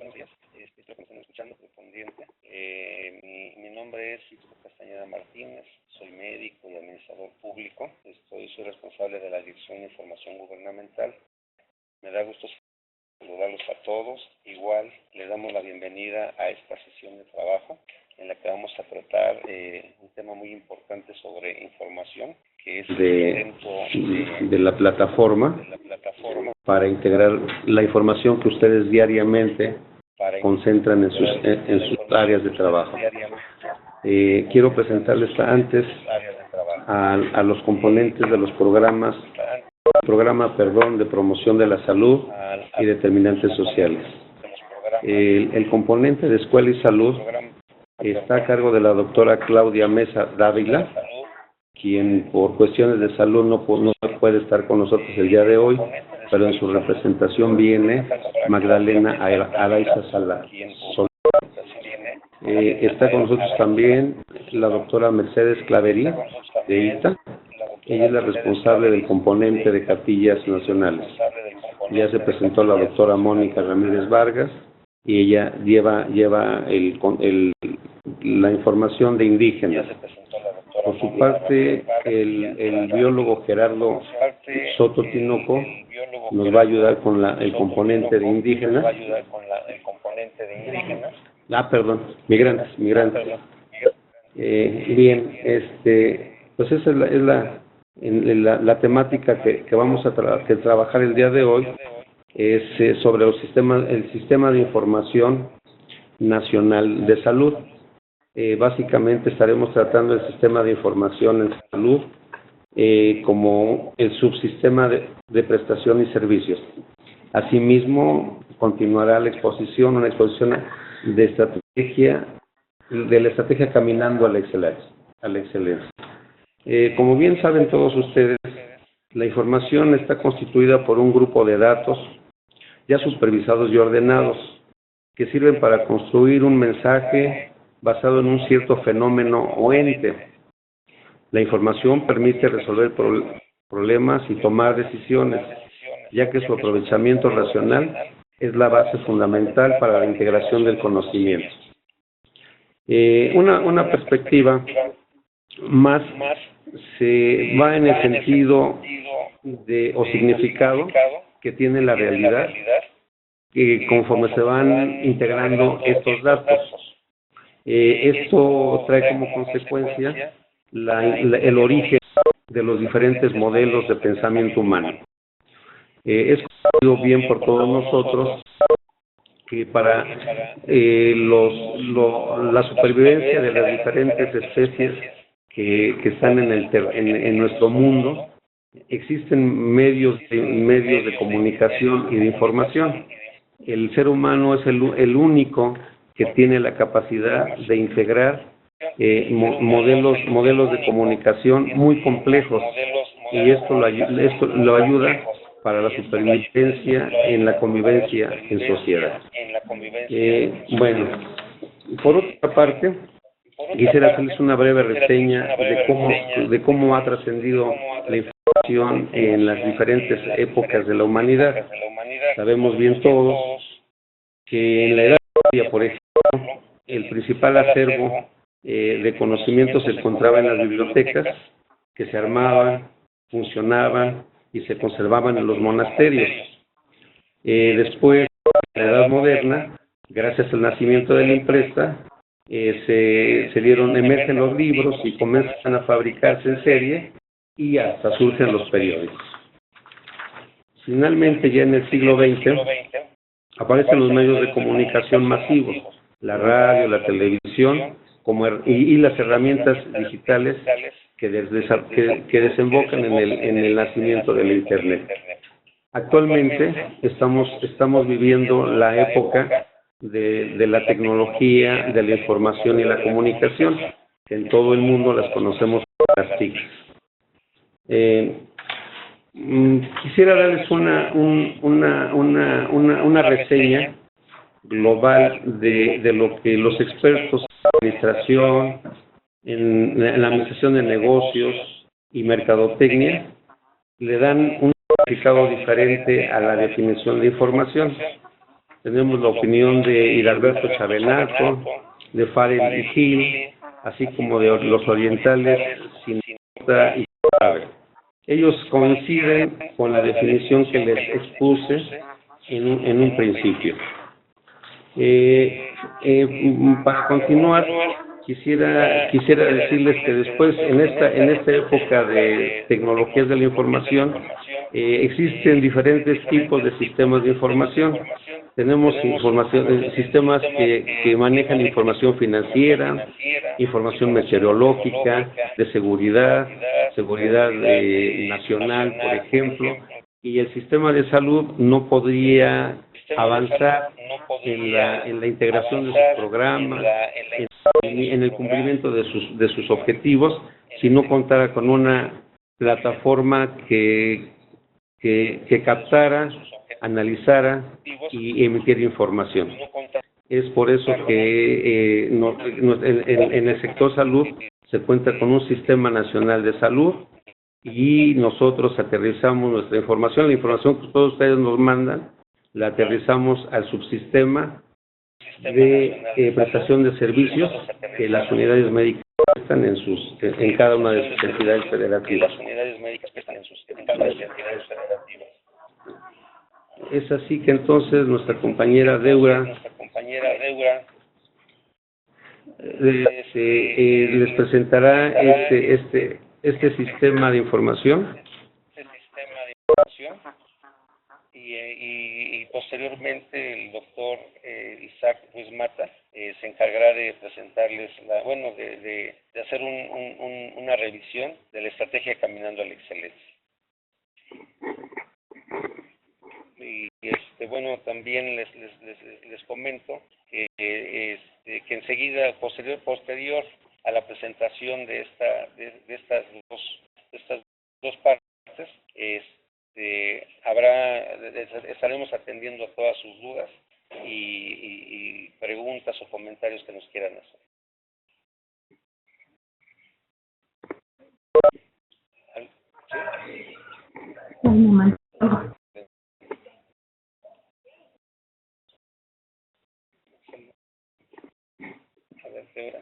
buenos días. Espero que me estén escuchando correspondiente. Mi nombre es Francisco Castañeda Martínez, soy médico y administrador público. Soy responsable de la Dirección de Información Gubernamental. Me da gusto saludarlos a todos. Igual le damos la bienvenida a esta sesión de trabajo en la que vamos a tratar un tema muy importante sobre información, que es de la plataforma para integrar la información que ustedes diariamente concentran en sus áreas de trabajo. Quiero presentarles antes a los componentes de los programas, de promoción de la salud y determinantes sociales. El componente de escuela y salud está a cargo de la doctora Claudia Mesa Dávila, quien por cuestiones de salud no puede estar con nosotros el día de hoy, pero en su representación viene Magdalena Araiza Sala. Está con nosotros también la doctora Mercedes Claverí, de ITA. Ella es la responsable del componente de capillas nacionales. Ya se presentó la doctora Mónica Ramírez Vargas, y ella lleva la información de indígenas. Por su parte, el biólogo Gerardo Soto Tinoco nos va a ayudar con el componente de indígenas. Migrantes. Bien, pues esa es la temática que vamos a trabajar el día de hoy. Es sobre el sistema de información nacional de salud. Básicamente estaremos tratando el sistema de información en salud como el subsistema de prestación y servicios. Asimismo, continuará una exposición de la estrategia caminando a la excelencia. Como bien saben todos ustedes, la información está constituida por un grupo de datos ya supervisados y ordenados que sirven para construir un mensaje basado en un cierto fenómeno o ente. La información permite resolver problemas y tomar decisiones, ya que su aprovechamiento racional es la base fundamental para la integración del conocimiento. Una perspectiva más se va en el sentido o significado que tiene la realidad conforme se van integrando estos datos. Esto trae como consecuencia el origen de los diferentes modelos de pensamiento humano. Es conocido bien por todos nosotros que para la supervivencia de las diferentes especies que están en nuestro mundo, existen medios de comunicación y de información. El ser humano es el único que tiene la capacidad de integrar modelos de comunicación muy complejos, y esto lo ayuda para la supervivencia en la convivencia en sociedad. Bueno, por otra parte, quisiera hacerles una breve reseña de cómo ha trascendido la información en las diferentes épocas de la humanidad. Sabemos bien todos que en la Edad Media, por ejemplo, el principal acervo de conocimiento se encontraba en las bibliotecas, que se armaban, funcionaban y se conservaban en los monasterios. Después, en la Edad Moderna, gracias al nacimiento de la imprenta, emergen los libros y comienzan a fabricarse en serie, y hasta surgen los periódicos. Finalmente, ya en el siglo XX, aparecen los medios de comunicación masivos, la radio, la televisión y las herramientas digitales que desembocan en el nacimiento del Internet. Actualmente estamos viviendo la época de la tecnología, de la información y la comunicación, que en todo el mundo las conocemos como las TIC. Quisiera darles una reseña global de lo que los expertos en administración, en la administración de negocios y mercadotecnia le dan un significado diferente a la definición de información. tenemos la opinión de Hidalberto Chavenato, de Farel y Gil, así como de los orientales Sinota y Chávez. Ellos coinciden con la definición que les expuse en un principio. Para continuar, quisiera decirles que después, en esta época de tecnologías de la información, existen diferentes tipos de sistemas de información. Tenemos sistemas que manejan información financiera, información meteorológica, de seguridad nacional, por ejemplo, y el sistema de salud no podría avanzar en la integración de sus programas, en el cumplimiento de sus objetivos, si no contara con una plataforma que captara, analizara y emitiera información. Es por eso que en el sector salud se cuenta con un Sistema Nacional de Salud y nosotros aterrizamos nuestra información, la información que todos ustedes nos mandan, la aterrizamos al subsistema de prestación de servicios que las unidades médicas prestan en cada una de sus entidades federativas. Es así que entonces nuestra compañera Deura les presentará este sistema de información y posteriormente el doctor Isaac Ruiz Mata se encargará de presentarles, de hacer una revisión de la estrategia Caminando a la Excelencia. Y también les comento que enseguida, posterior a la presentación de estas dos partes, estaremos atendiendo a todas sus dudas y preguntas o comentarios que nos quieran hacer. ¿Sí? A ver, Deura.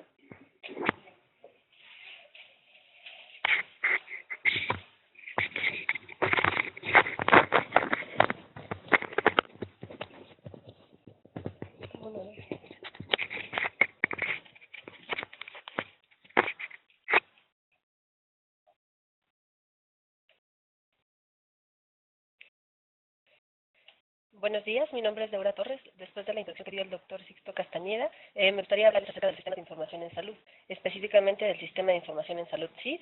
Buenos días, mi nombre es Deura Torres. Después de la introducción que dio el doctor Sixto Castañeda, me gustaría hablar acerca del Sistema de Información en Salud, específicamente del Sistema de Información en Salud SIS,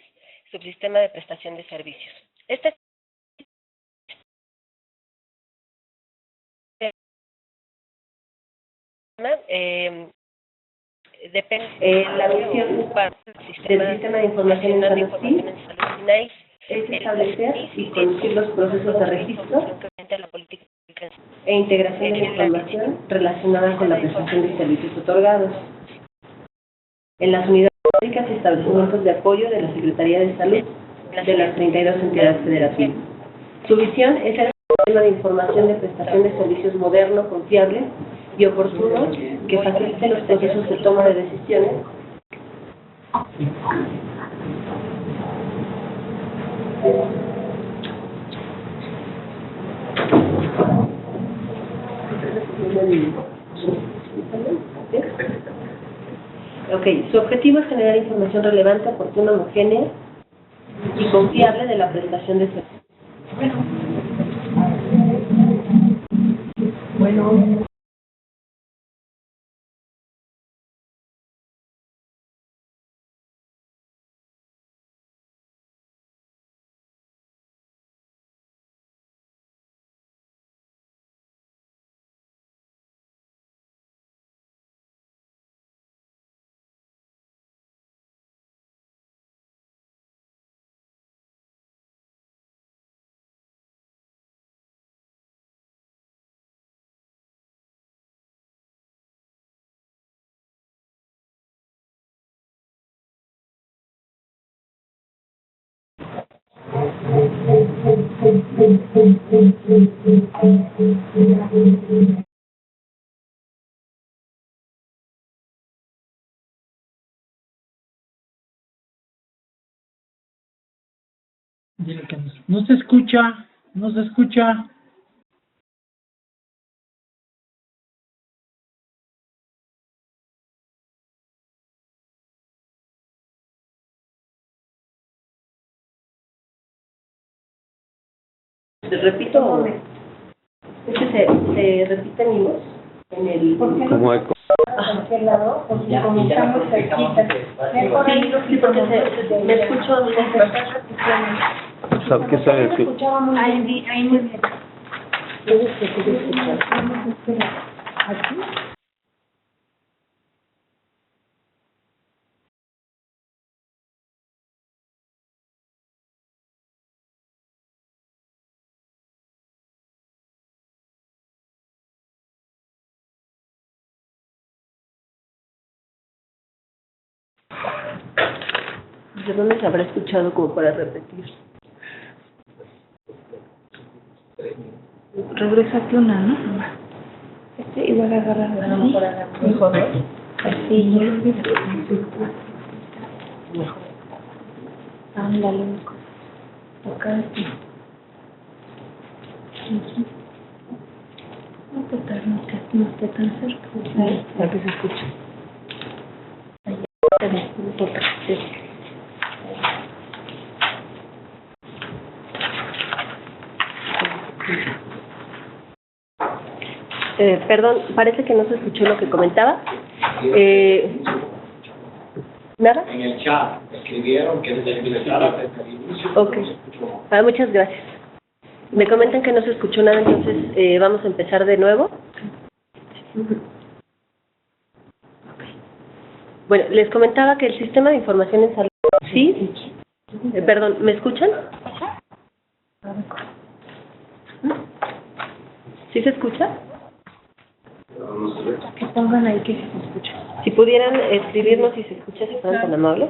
subsistema de prestación de servicios. Este sistema depende la misión del Sistema de Información en Salud SIS es establecer y conducir los procesos de registro e integración de la información relacionada con la prestación de servicios otorgados en las unidades médicas y establecimientos de apoyo de la Secretaría de Salud de las 32 entidades federativas. Su visión es el sistema de información de prestación de servicios moderno, confiable y oportuno que facilite los procesos de toma de decisiones su objetivo es generar información relevante, oportuna, homogénea y confiable de la prestación de servicios. Bueno. Dile que no se escucha, no se escucha. ¿Te repito o no? Es que se repite mi voz en el... ¿Cómo eco? ¿A qué lado? Porque como estamos cerquita. Sí, porque me escucho a mí. ¿Qué sabes? Ahí muy bien. ¿Puedes que te escuchar? ¿Aquí? ¿De dónde se habrá escuchado como para repetir? Regresa a una, ¿no? Igual agarra Mejor, ¿no? así. Ándale. Acá así. No esté tan cerca. Para que se escuche. No importa. Sí. Perdón, parece que no se escuchó lo que comentaba. ¿Nada? En el chat escribieron que desde el inicio. Ok. Muchas gracias. Me comentan que no se escuchó nada, entonces vamos a empezar de nuevo. Bueno, les comentaba que el sistema de información en salud, ¿sí? Perdón, ¿me escuchan? ¿Sí se escucha? Que pongan ahí que se escucha. Si pudieran escribirnos si se escucha, si fueran tan amables.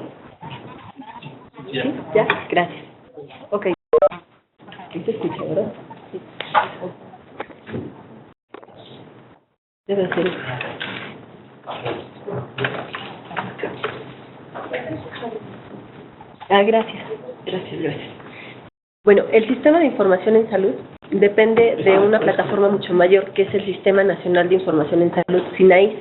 ¿Sí? ¿Ya? Gracias. Ok. ¿Sí se escucha, verdad? Sí. Debe ser. Gracias. Gracias. Bueno, el sistema de información en salud depende de una plataforma mucho mayor, que es el Sistema Nacional de Información en Salud, SINAIS.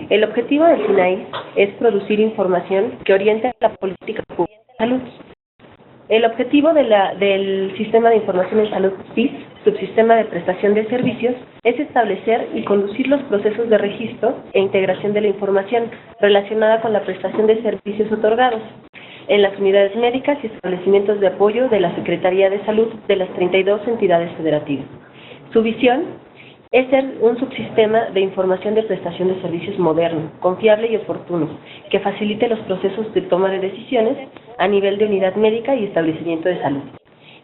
El objetivo del SINAIS es producir información que oriente la política pública de salud. El objetivo del Sistema de Información en Salud, SIS, Subsistema de Prestación de Servicios, es establecer y conducir los procesos de registro e integración de la información relacionada con la prestación de servicios otorgados en las unidades médicas y establecimientos de apoyo de la Secretaría de Salud de las 32 entidades federativas. Su visión es ser un subsistema de información de prestación de servicios moderno, confiable y oportuno, que facilite los procesos de toma de decisiones a nivel de unidad médica y establecimiento de salud.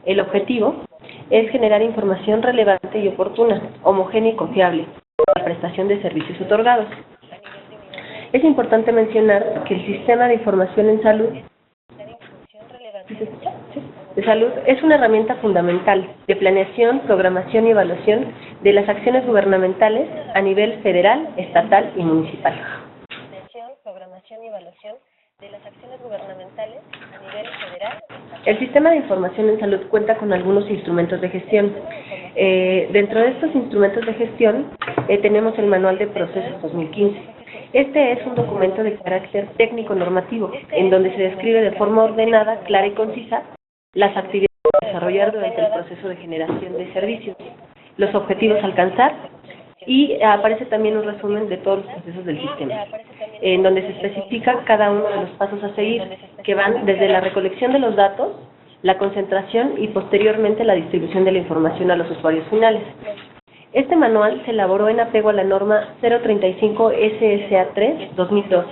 El objetivo es generar información relevante y oportuna, homogénea y confiable, para la prestación de servicios otorgados. Es importante mencionar que el sistema de información en salud de salud es una herramienta fundamental de planeación, programación y evaluación de las acciones gubernamentales a nivel federal, estatal y municipal. Programación y evaluación de las acciones gubernamentales a nivel federal. El sistema de información en salud cuenta con algunos instrumentos de gestión. Dentro de estos instrumentos de gestión tenemos el Manual de Procesos 2015. Este es un documento de carácter técnico-normativo, en donde se describe de forma ordenada, clara y concisa las actividades a desarrollar durante el proceso de generación de servicios, los objetivos a alcanzar, y aparece también un resumen de todos los procesos del sistema, en donde se especifica cada uno de los pasos a seguir, que van desde la recolección de los datos, la concentración y posteriormente la distribución de la información a los usuarios finales. Este manual se elaboró en apego a la norma 035 SSA3 2002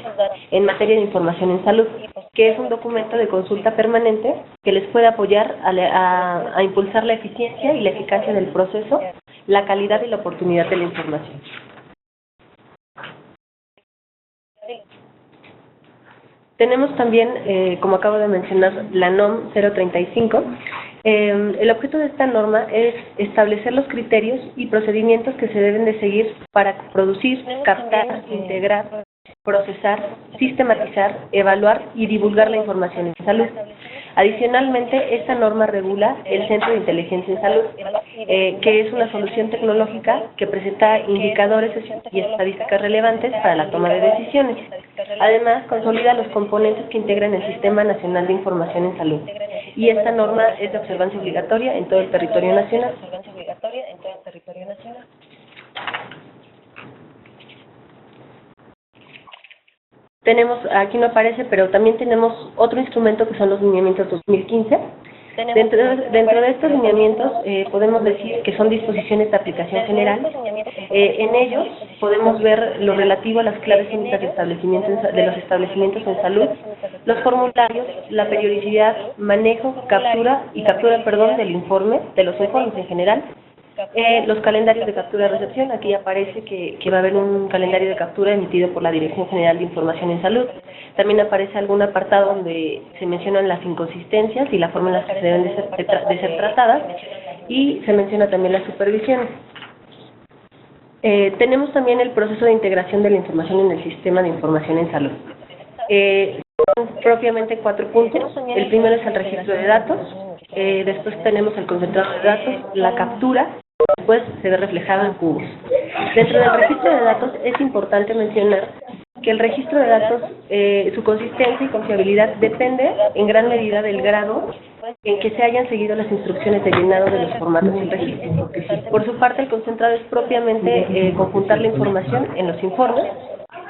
en materia de información en salud, que es un documento de consulta permanente que les puede apoyar a impulsar la eficiencia y la eficacia del proceso, la calidad y la oportunidad de la información. Tenemos también, como acabo de mencionar, la NOM 035. El objeto de esta norma es establecer los criterios y procedimientos que se deben de seguir para producir, captar, integrar, procesar, sistematizar, evaluar y divulgar la información en salud. Adicionalmente, esta norma regula el Centro de Inteligencia en Salud, que es una solución tecnológica que presenta indicadores y estadísticas relevantes para la toma de decisiones. Además, consolida los componentes que integran el Sistema Nacional de Información en Salud. Y esta norma es de observancia obligatoria en todo el territorio nacional. Tenemos, aquí no aparece, pero también tenemos otro instrumento que son los lineamientos 2015. Dentro de estos lineamientos podemos decir que son disposiciones de aplicación general. En ellos podemos ver lo relativo a las claves únicas de los establecimientos en salud, los formularios, la periodicidad, manejo, captura del informe, de los informes en general, los calendarios de captura y recepción. Aquí aparece que va a haber un calendario de captura emitido por la Dirección General de Información en Salud. También aparece algún apartado donde se mencionan las inconsistencias y la forma en la que se deben de ser tratadas, y se menciona también la supervisión. Tenemos también el proceso de integración de la información en el Sistema de Información en Salud. Son propiamente 4 puntos. El primero es el registro de datos, después tenemos el concentrado de datos, la captura, después se ve reflejado en cubos. Dentro del registro de datos es importante mencionar que el registro de datos, su consistencia y confiabilidad depende en gran medida del grado en que se hayan seguido las instrucciones de llenado de los formatos del registro. Por su parte, el concentrado es propiamente conjuntar la información en los informes.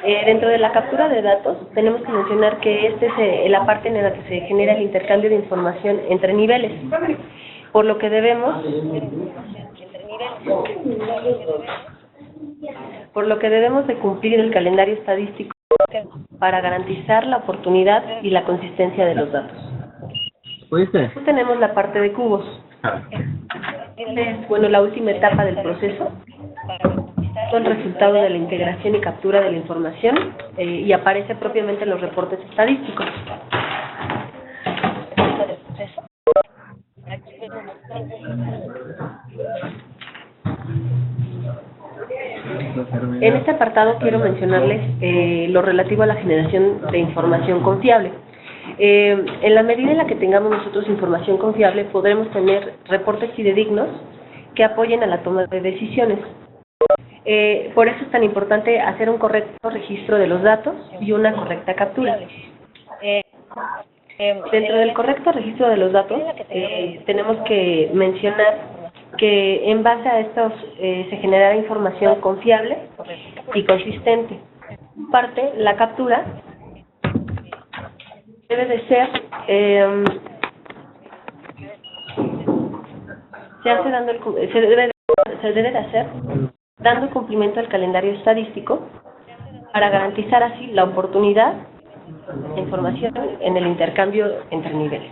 Dentro de la captura de datos, tenemos que mencionar que esta es la parte en la que se genera el intercambio de información entre niveles, por lo que debemos de cumplir el calendario estadístico para garantizar la oportunidad y la consistencia de los datos. Después tenemos la parte de cubos. Es, la última etapa del proceso. Son resultados de la integración y captura de la información y aparece propiamente en los reportes estadísticos. En este apartado quiero mencionarles lo relativo a la generación de información confiable. En la medida en la que tengamos nosotros información confiable, podremos tener reportes fidedignos que apoyen a la toma de decisiones. Por eso es tan importante hacer un correcto registro de los datos y una correcta captura. Dentro del correcto registro de los datos, tenemos que mencionar que en base a estos se generará información confiable y consistente. Parte, la captura debe de ser, se debe de hacer dando cumplimiento al calendario estadístico para garantizar así la oportunidad de información en el intercambio entre niveles.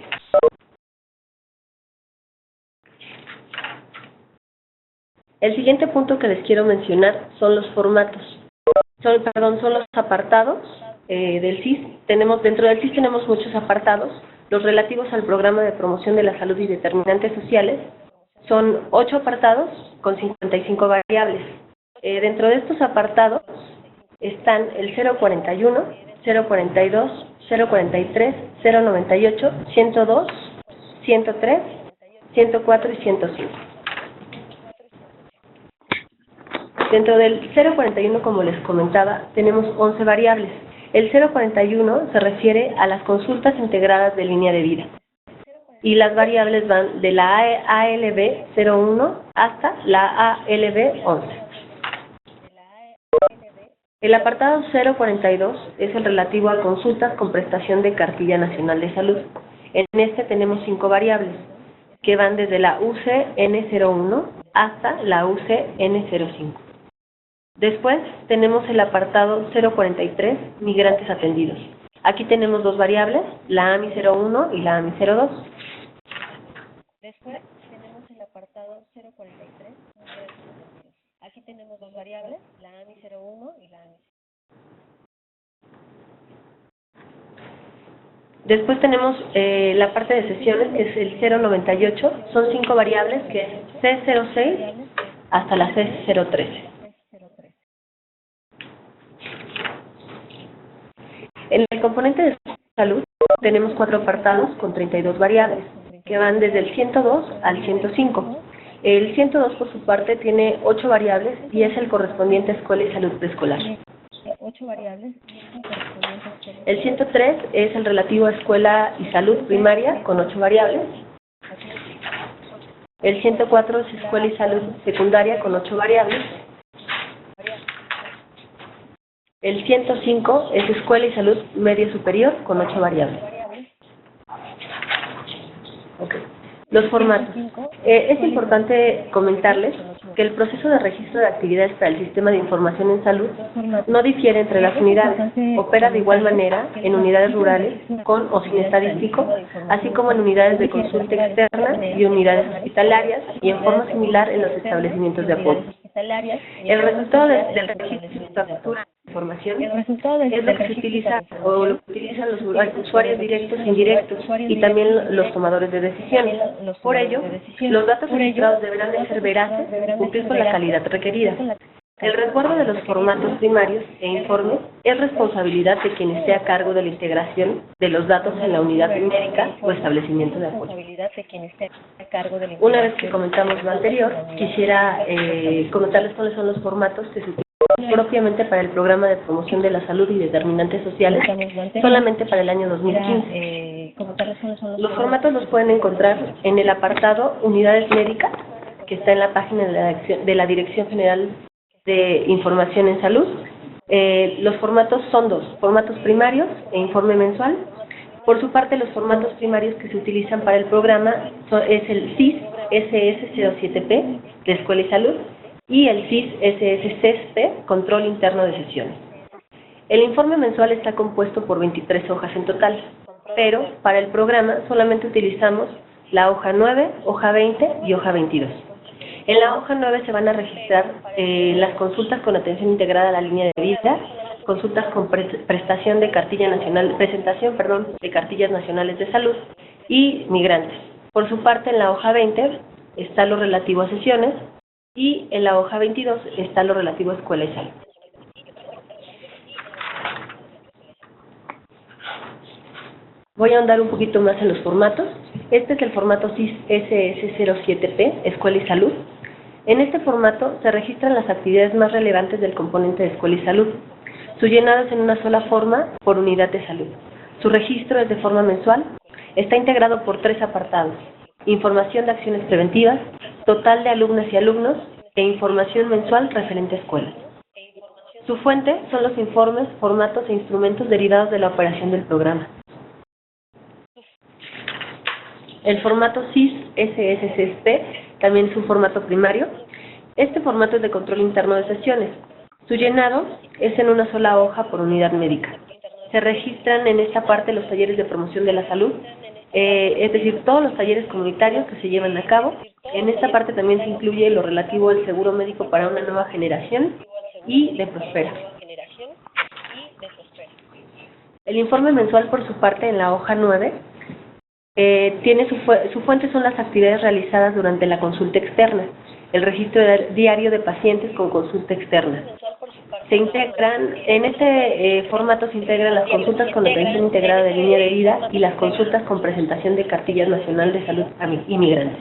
El siguiente punto que les quiero mencionar son los formatos. Son los apartados del CIS. Dentro del CIS tenemos muchos apartados. Los relativos al programa de promoción de la salud y determinantes sociales son 8 apartados con 55 variables. Dentro de estos apartados están el 041, 042, 043, 098, 102, 103, 104 y 105. Dentro del 041, como les comentaba, tenemos 11 variables. El 041 se refiere a las consultas integradas de línea de vida. Y las variables van de la ALB 01 hasta la ALB 11. El apartado 042 es el relativo a consultas con prestación de Cartilla Nacional de Salud. En este tenemos 5 variables, que van desde la UC-N01 hasta la UC-N05. Después tenemos el apartado 043, migrantes atendidos. Aquí tenemos 2 variables, la AMI01 y la AMI02. Después tenemos el apartado 043, migrantes atendidos. Aquí tenemos 2 variables, la AMI01 y la AMI02. Después tenemos la parte de sesiones, que es el 098. Son 5 variables, que es C06 hasta la C013. En el componente de salud tenemos 4 apartados con 32 variables, que van desde el 102 al 105. El 102, por su parte, tiene 8 variables y es el correspondiente a escuela y salud preescolar. 8 variables. El 103 es el relativo a escuela y salud primaria, con 8 variables. El 104 es escuela y salud secundaria, con 8 variables. El 105 es escuela y salud media superior, con 8 variables. Okay. Los formatos. Es importante comentarles que el proceso de registro de actividades para el Sistema de Información en Salud no difiere entre las unidades. Opera de igual manera en unidades rurales, con o sin estadístico, así como en unidades de consulta externa y unidades hospitalarias, y en forma similar en los establecimientos de apoyo. El resultado del registro de captura de información es lo que se utiliza o lo que utilizan los usuarios directos e indirectos y también los tomadores de decisiones. Por ello, los datos registrados deberán de ser veraces, cumplir con la calidad requerida. El resguardo de los formatos primarios e informes es responsabilidad de quien esté a cargo de la integración de los datos en la unidad médica o establecimiento de apoyo. Una vez que comentamos lo anterior, quisiera comentarles cuáles son los formatos que se utilizan propiamente para el Programa de Promoción de la Salud y Determinantes Sociales, solamente para el año 2015. Los formatos los pueden encontrar en el apartado Unidades Médicas, que está en la página de la Dirección General de Información en Salud. Los formatos son 2, formatos primarios e informe mensual. Por su parte, los formatos primarios que se utilizan para el programa es el CIS SS07P de Escuela y Salud y el CIS SS6P Control Interno de Sesiones. El informe mensual está compuesto por 23 hojas en total, pero para el programa solamente utilizamos la hoja 9, hoja 20 y hoja 22. En la hoja 9 se van a registrar las consultas con atención integrada a la línea de vida, consultas con presentación de cartillas nacionales de salud y migrantes. Por su parte, en la hoja 20 está lo relativo a sesiones y en la hoja 22 está lo relativo a escuela y salud. Voy a ahondar un poquito más en los formatos. Este es el formato CIS SS07P, Escuela y Salud. En este formato se registran las actividades más relevantes del componente de Escuela y Salud. Su llenado es en una sola forma por unidad de salud. Su registro es de forma mensual. Está integrado por 3 apartados: información de acciones preventivas, total de alumnas y alumnos e información mensual referente a escuelas. Su fuente son los informes, formatos e instrumentos derivados de la operación del programa. El formato CIS SS6P también es un formato primario. Este formato es de control interno de sesiones. Su llenado es en una sola hoja por unidad médica. Se registran en esta parte los talleres de promoción de la salud, es decir, todos los talleres comunitarios que se llevan a cabo. En esta parte también se incluye lo relativo al seguro médico para una nueva generación y de Prospera. El informe mensual, por su parte, en la hoja 9, tiene su fuente son las actividades realizadas durante la consulta externa, el registro diario de pacientes con consulta externa. Se integran, en este formato se integran las consultas con atención integrada de línea de vida y las consultas con presentación de cartillas nacional de salud a inmigrantes.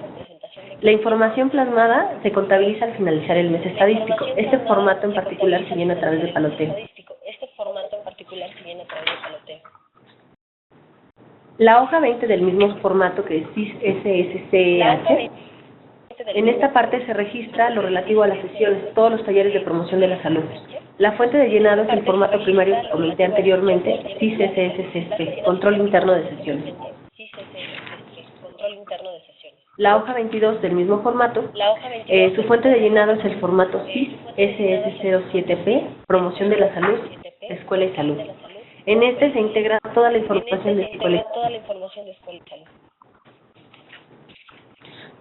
La información plasmada se contabiliza al finalizar el mes estadístico. Este formato en particular se llena a través de paloteo. La hoja 20 del mismo formato que es CIS SSCH, en esta parte se registra lo relativo a las sesiones, todos los talleres de promoción de la salud. La fuente de llenado es el formato primario que comenté anteriormente, CIS SSCP, Control Interno de Sesiones. La hoja 22 del mismo formato, su fuente de llenado es el formato CIS SS07P, Promoción de la Salud, Escuela y Salud. En este se integra toda la información de escuela y salud.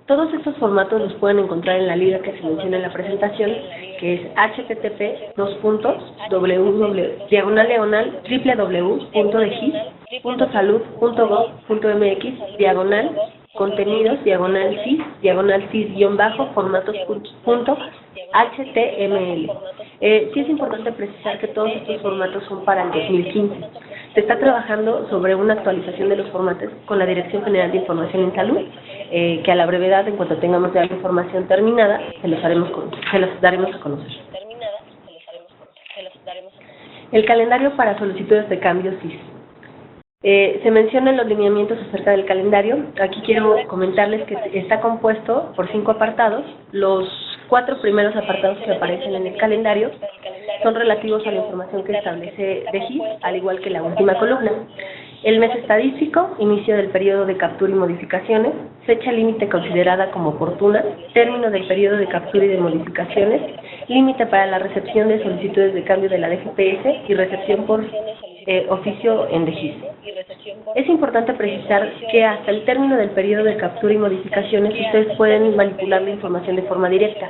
Todos estos formatos los pueden encontrar en la liga que se menciona en la presentación, que es http://www.diagonaleonal.cis/formatos.html. Sí es importante precisar que todos estos formatos son para el 2015. Se está trabajando sobre una actualización de los formatos con la Dirección General de Información en Salud, que a la brevedad, en cuanto tengamos ya la información terminada, se los daremos a conocer. El calendario para solicitudes de cambio SIS. Se mencionan los lineamientos acerca del calendario. Aquí quiero comentarles que está compuesto por 5 apartados. Los 4 primeros apartados que aparecen en el calendario son relativos a la información que establece DEGIS, al igual que la última columna. El mes estadístico, inicio del periodo de captura y modificaciones, fecha límite considerada como oportuna, término del periodo de captura y de modificaciones, límite para la recepción de solicitudes de cambio de la DGPS y recepción por oficio en DEGIS. Es importante precisar que hasta el término del periodo de captura y modificaciones ustedes pueden manipular la información de forma directa.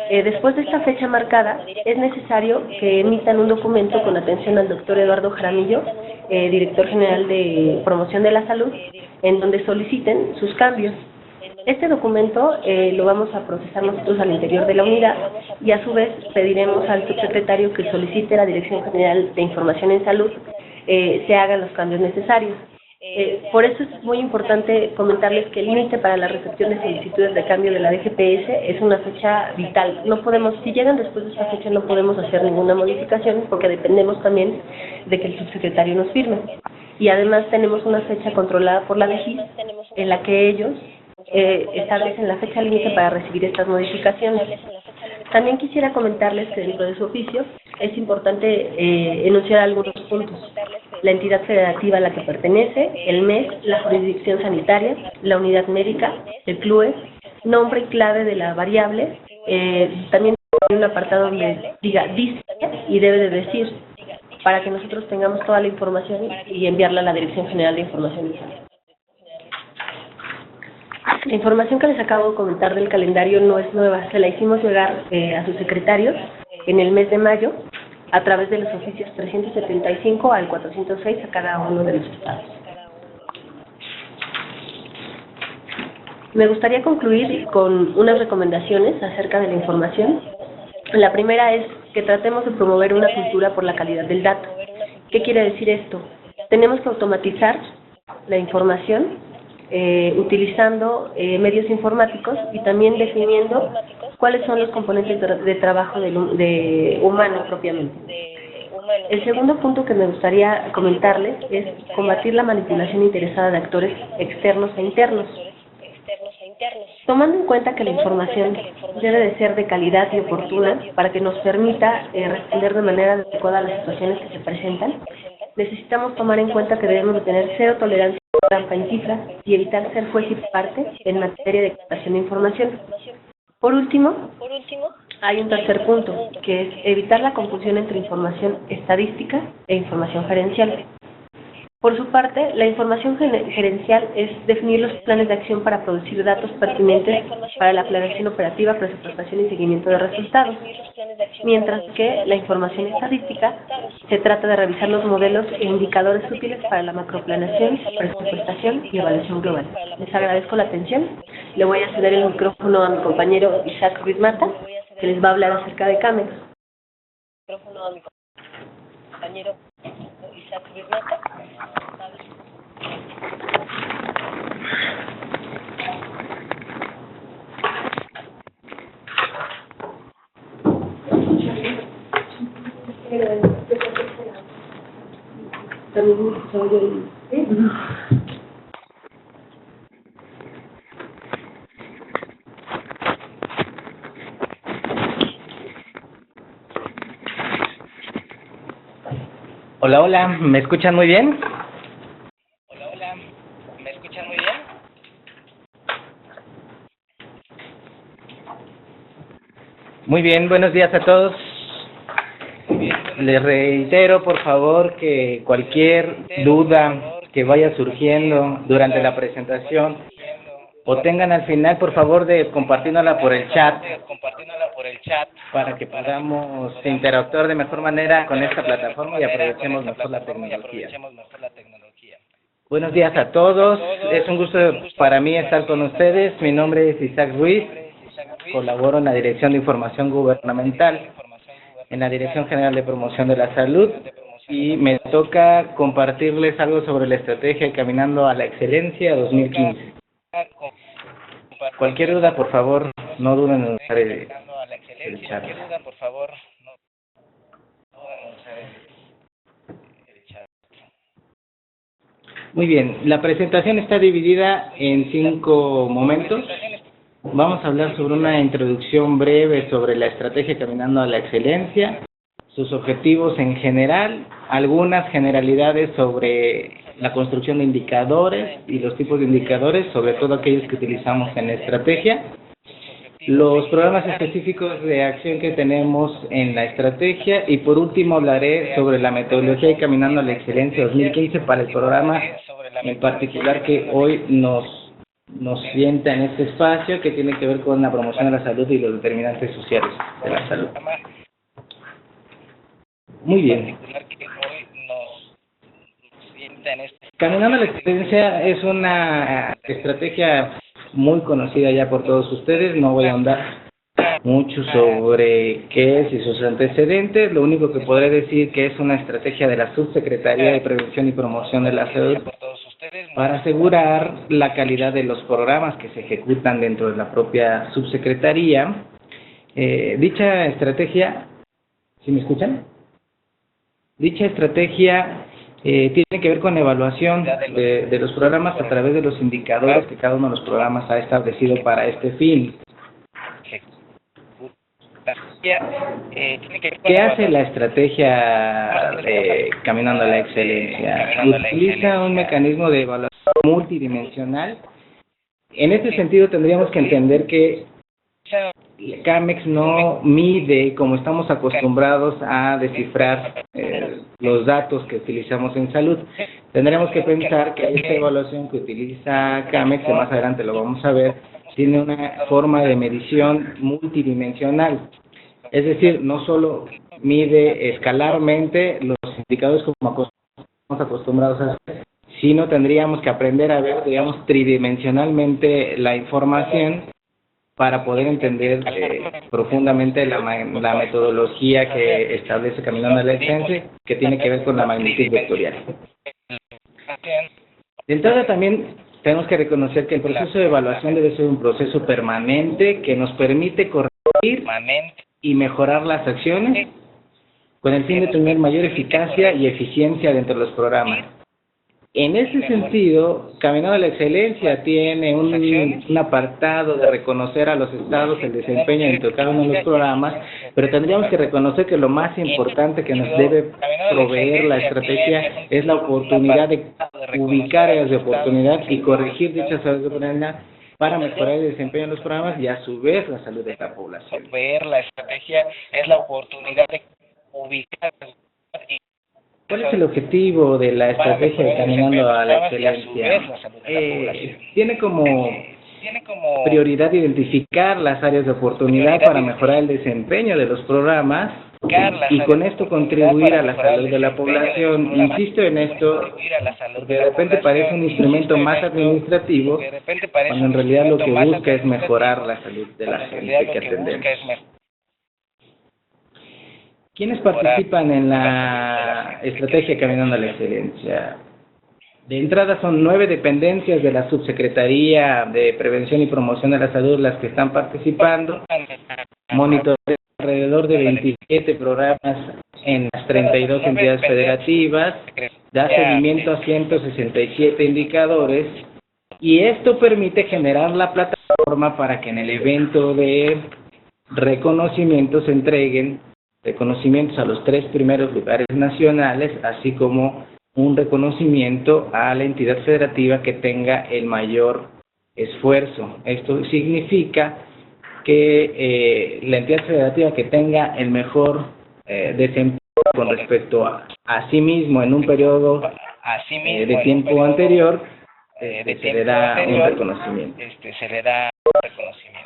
Después de esta fecha marcada, es necesario que emitan un documento con atención al doctor Eduardo Jaramillo, director general de Promoción de la Salud, en donde soliciten sus cambios. Este documento lo vamos a procesar nosotros al interior de la unidad y a su vez pediremos al subsecretario que solicite a la Dirección General de Información en Salud se hagan los cambios necesarios. Por eso es muy importante comentarles que el límite para la recepción de solicitudes de cambio de la DGPS es una fecha vital. No podemos, si llegan después de esta fecha, no podemos hacer ninguna modificación porque dependemos también de que el subsecretario nos firme. Y además tenemos una fecha controlada por la DEGIS en la que ellos establecen la fecha límite para recibir estas modificaciones. También quisiera comentarles que dentro de su oficio es importante enunciar algunos puntos: la entidad federativa a la que pertenece, el mes, la jurisdicción sanitaria, la unidad médica, el CLUE, nombre y clave de la variable. También hay un apartado donde diga dice y debe de decir, para que nosotros tengamos toda la información y enviarla a la Dirección General de Información y Salud. La información que les acabo de comentar del calendario no es nueva, se la hicimos llegar a sus secretarios en el mes de mayo a través de los oficios 375 al 406 a cada uno de los estados. Me gustaría concluir con unas recomendaciones acerca de la información. La primera es que tratemos de promover una cultura por la calidad del dato. ¿Qué quiere decir esto? Tenemos que automatizar la información utilizando medios informáticos y también definiendo cuáles son los componentes de trabajo de humano propiamente. El segundo punto que me gustaría comentarles es combatir la manipulación interesada de actores externos e internos. Tomando en cuenta que la información debe de ser de calidad y oportuna para que nos permita responder de manera adecuada a las situaciones que se presentan, necesitamos tomar en cuenta que debemos de tener cero tolerancia a la trampa en cifras y evitar ser juez y parte en materia de captación de información. Por último, hay un tercer punto, que es evitar la confusión entre información estadística e información gerencial. Por su parte, la información gerencial es definir los planes de acción para producir datos pertinentes para la planeación operativa, presupuestación y seguimiento de resultados, mientras que la información estadística se trata de revisar los modelos e indicadores útiles para la macroplaneación, presupuestación y evaluación global. Les agradezco la atención. Le voy a ceder el micrófono a mi compañero Isaac Ruiz Mata, que les va a hablar acerca de CAMEX. Hola, hola, ¿me escuchan muy bien? Muy bien, buenos días a todos. Les reitero, por favor, que cualquier duda que vaya surgiendo durante la presentación o tengan al final, por favor, de compartirnosla por el chat para que podamos interactuar de mejor manera con esta plataforma y aprovechemos mejor la tecnología. Buenos días a todos, es un gusto para mí estar con ustedes. Mi nombre es Isaac Ruiz, colaboro en la Dirección de Información Gubernamental, en la Dirección General de Promoción de la Salud y me toca compartirles algo sobre la estrategia Caminando a la Excelencia 2015. Cualquier duda, por favor, no duden en usar el chat. Muy bien, la presentación está dividida en 5 momentos. Vamos a hablar sobre una introducción breve sobre la estrategia Caminando a la Excelencia, sus objetivos en general, algunas generalidades sobre la construcción de indicadores y los tipos de indicadores, sobre todo aquellos que utilizamos en la estrategia, los programas específicos de acción que tenemos en la estrategia y por último hablaré sobre la metodología de Caminando a la Excelencia 2015 para el programa en particular que hoy nos sienta en este espacio, que tiene que ver con la promoción de la salud y los determinantes sociales de la salud. Muy bien. Caminando a la Excelencia es una estrategia muy conocida ya por todos ustedes, no voy a ahondar mucho sobre qué es y sus antecedentes, lo único que podré decir que es una estrategia de la Subsecretaría de Prevención y Promoción de la Salud para asegurar la calidad de los programas que se ejecutan dentro de la propia Subsecretaría. Dicha estrategia, ¿sí me escuchan? Dicha estrategia tiene que ver con la evaluación de los programas a través de los indicadores que cada uno de los programas ha establecido para este fin. ¿Qué hace la estrategia Caminando a la Excelencia? Utiliza un mecanismo de evaluación multidimensional. En este sentido tendríamos que entender que CAMEX no mide como estamos acostumbrados a descifrar los datos que utilizamos en salud. Tendremos que pensar que esta evaluación que utiliza CAMEX, que más adelante lo vamos a ver, tiene una forma de medición multidimensional. Es decir, no solo mide escalarmente los indicadores como estamos acostumbrados a hacer, sino tendríamos que aprender a ver, digamos, tridimensionalmente la información para poder entender profundamente la metodología que establece Caminando a la Excelencia, que tiene que ver con la magnitud vectorial. De entrada también tenemos que reconocer que el proceso de evaluación debe ser un proceso permanente que nos permite corregir y mejorar las acciones con el fin de tener mayor eficacia y eficiencia dentro de los programas. En ese sentido, Caminando a la Excelencia tiene un apartado de reconocer a los estados el desempeño dentro de cada uno de los programas, pero tendríamos que reconocer que lo más importante que nos debe proveer la estrategia es la oportunidad de ubicar áreas de oportunidad y corregir dichas áreas de oportunidad para mejorar el desempeño de los programas y a su vez la salud de la población. La estrategia es la oportunidad de ubicar. ¿Cuál es el objetivo de la estrategia de Caminando a la Excelencia? Tiene como prioridad identificar las áreas de oportunidad para mejorar el desempeño de los programas y con esto contribuir a la salud de la población. Insisto en esto, porque de repente parece un instrumento más administrativo, cuando en realidad lo que busca es mejorar la salud de la gente que atendemos. ¿Quiénes participan en la estrategia Caminando a la Excelencia? De entrada son 9 dependencias de la Subsecretaría de Prevención y Promoción de la Salud las que están participando. Monitorean alrededor de 27 programas en las 32 entidades federativas. Da seguimiento a 167 indicadores. Y esto permite generar la plataforma para que en el evento de reconocimiento se entreguen reconocimientos a los 3 primeros lugares nacionales, así como un reconocimiento a la entidad federativa que tenga el mayor esfuerzo. Esto significa que la entidad federativa que tenga el mejor desempeño con respecto a sí mismo en un periodo de tiempo anterior, se le da un reconocimiento.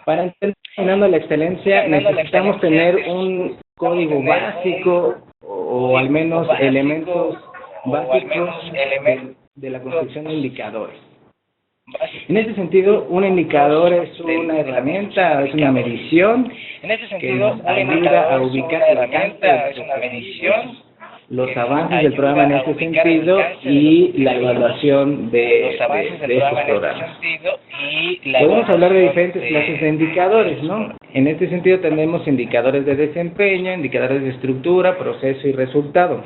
Para entender Caminando a la Excelencia necesitamos tener un código básico o al menos elementos básicos de la construcción de indicadores. En ese sentido, un indicador es una herramienta, es una medición que nos ayuda a ubicar el alcance los avances del programa en este sentido y la evaluación de estos programas. Podemos hablar de diferentes clases de indicadores, ¿no? En este sentido tenemos indicadores de desempeño, indicadores de estructura, proceso y resultado.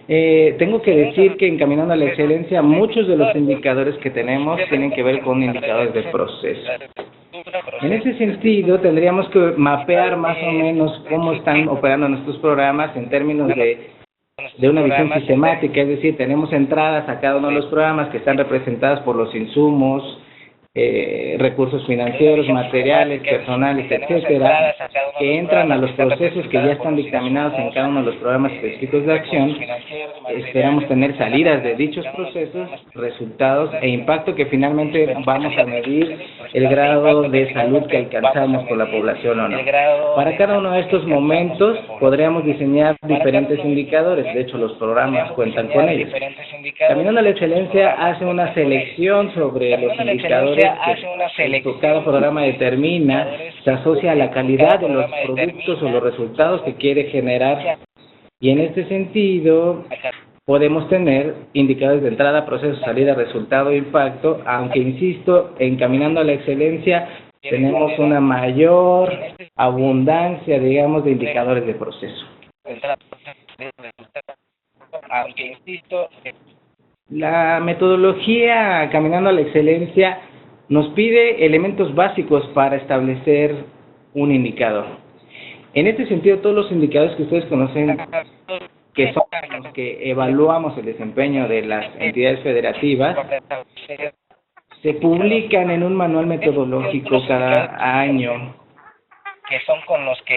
Tengo que decir que encaminando a la excelencia, muchos de los indicadores que tenemos tienen que ver con indicadores de proceso. En ese sentido, tendríamos que mapear más o menos cómo están operando nuestros programas en términos de una visión sistemática, es decir, tenemos entradas a cada uno de los programas que están representadas por los insumos, recursos financieros, materiales, personales, etcétera, que entran a los procesos que ya están dictaminados en cada uno de los programas específicos de acción. Esperamos tener salidas de dichos procesos, resultados e impacto que finalmente vamos a medir el grado de salud que alcanzamos con la población o no. Para cada uno de estos momentos podríamos diseñar diferentes indicadores, de hecho los programas cuentan con ellos. Caminando a la excelencia hace una selección sobre los indicadores que cada programa determina, se asocia a la calidad de los productos o los resultados que quiere generar, y en este sentido podemos tener indicadores de entrada, proceso, salida, resultado e impacto, aunque insisto, encaminando a la excelencia tenemos una mayor abundancia, digamos, de indicadores de proceso. La metodología Caminando a la Excelencia nos pide elementos básicos para establecer un indicador. En este sentido, todos los indicadores que ustedes conocen, que son los que evaluamos el desempeño de las entidades federativas, se publican en un manual metodológico cada año,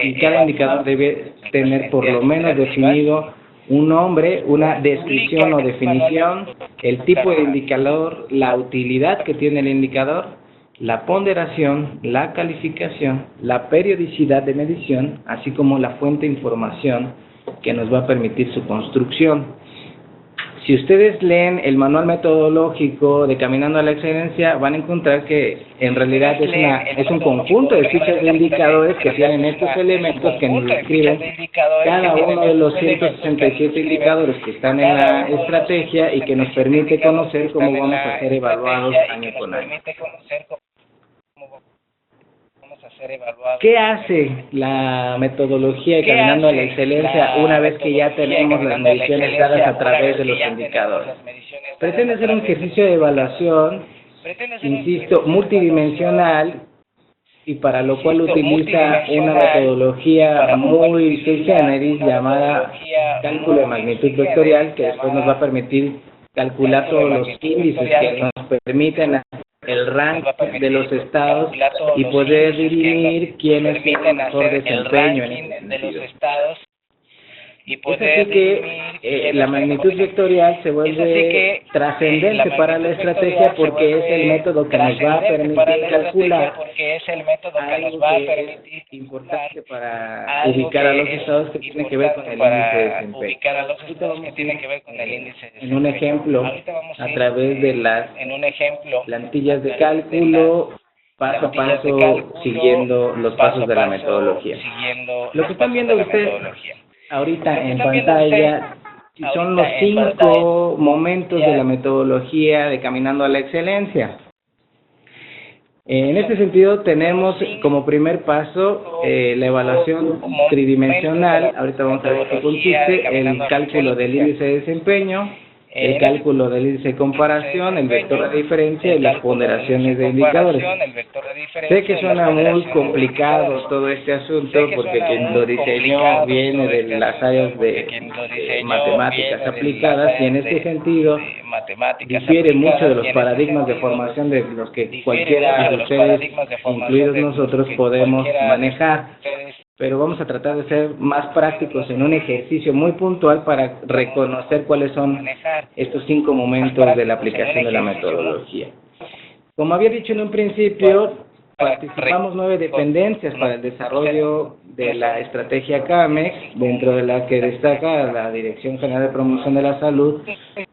y cada indicador debe tener por lo menos definido un nombre, una descripción o definición, el tipo de indicador, la utilidad que tiene el indicador, la ponderación, la calificación, la periodicidad de medición, así como la fuente de información que nos va a permitir su construcción. Si ustedes leen el manual metodológico de Caminando a la Excelencia, van a encontrar que en realidad es un conjunto de fichas de indicadores que tienen estos elementos que nos describen cada uno de los 167 indicadores que están en la estrategia y que nos permite conocer cómo vamos a ser evaluados año con año. ¿Qué hace la metodología de Caminando a la Excelencia una vez que ya tenemos las mediciones dadas a través de los indicadores? Pretende ser un ejercicio de evaluación, insisto, multidimensional, y para lo cual utiliza una metodología muy sui generis llamada cálculo de magnitud vectorial, que después nos va a permitir calcular todos los índices que nos permiten el ranking de los estados y poder dirimir quiénes tienen mejor desempeño en ese sentido. Es así que la magnitud vectorial se vuelve trascendente para la estrategia porque es el método que nos va a permitir calcular algo que es importante para ubicar a los estados que tienen que ver con el índice de desempeño. Ahorita vamos a ir en un ejemplo a través de las plantillas de cálculo, paso a paso, siguiendo los pasos de la metodología. Lo que están viendo ustedes ahorita en pantalla son los 5 momentos de la metodología de Caminando a la Excelencia. En este sentido tenemos como primer paso la evaluación tridimensional. Ahorita vamos a ver qué consiste: el cálculo del índice de desempeño, el cálculo del índice de comparación, el vector de diferencia y las ponderaciones de indicadores. Sé que suena muy complicado todo este asunto porque quien lo diseñó viene de las áreas de matemáticas aplicadas, y en este sentido difiere mucho de los paradigmas de formación de los que cualquiera de ustedes, incluidos nosotros, podemos manejar. Pero vamos a tratar de ser más prácticos en un ejercicio muy puntual para reconocer cuáles son estos 5 momentos de la aplicación de la metodología. Como había dicho en un principio, participamos 9 dependencias para el desarrollo de la estrategia CAMEX, dentro de la que destaca la Dirección General de Promoción de la Salud,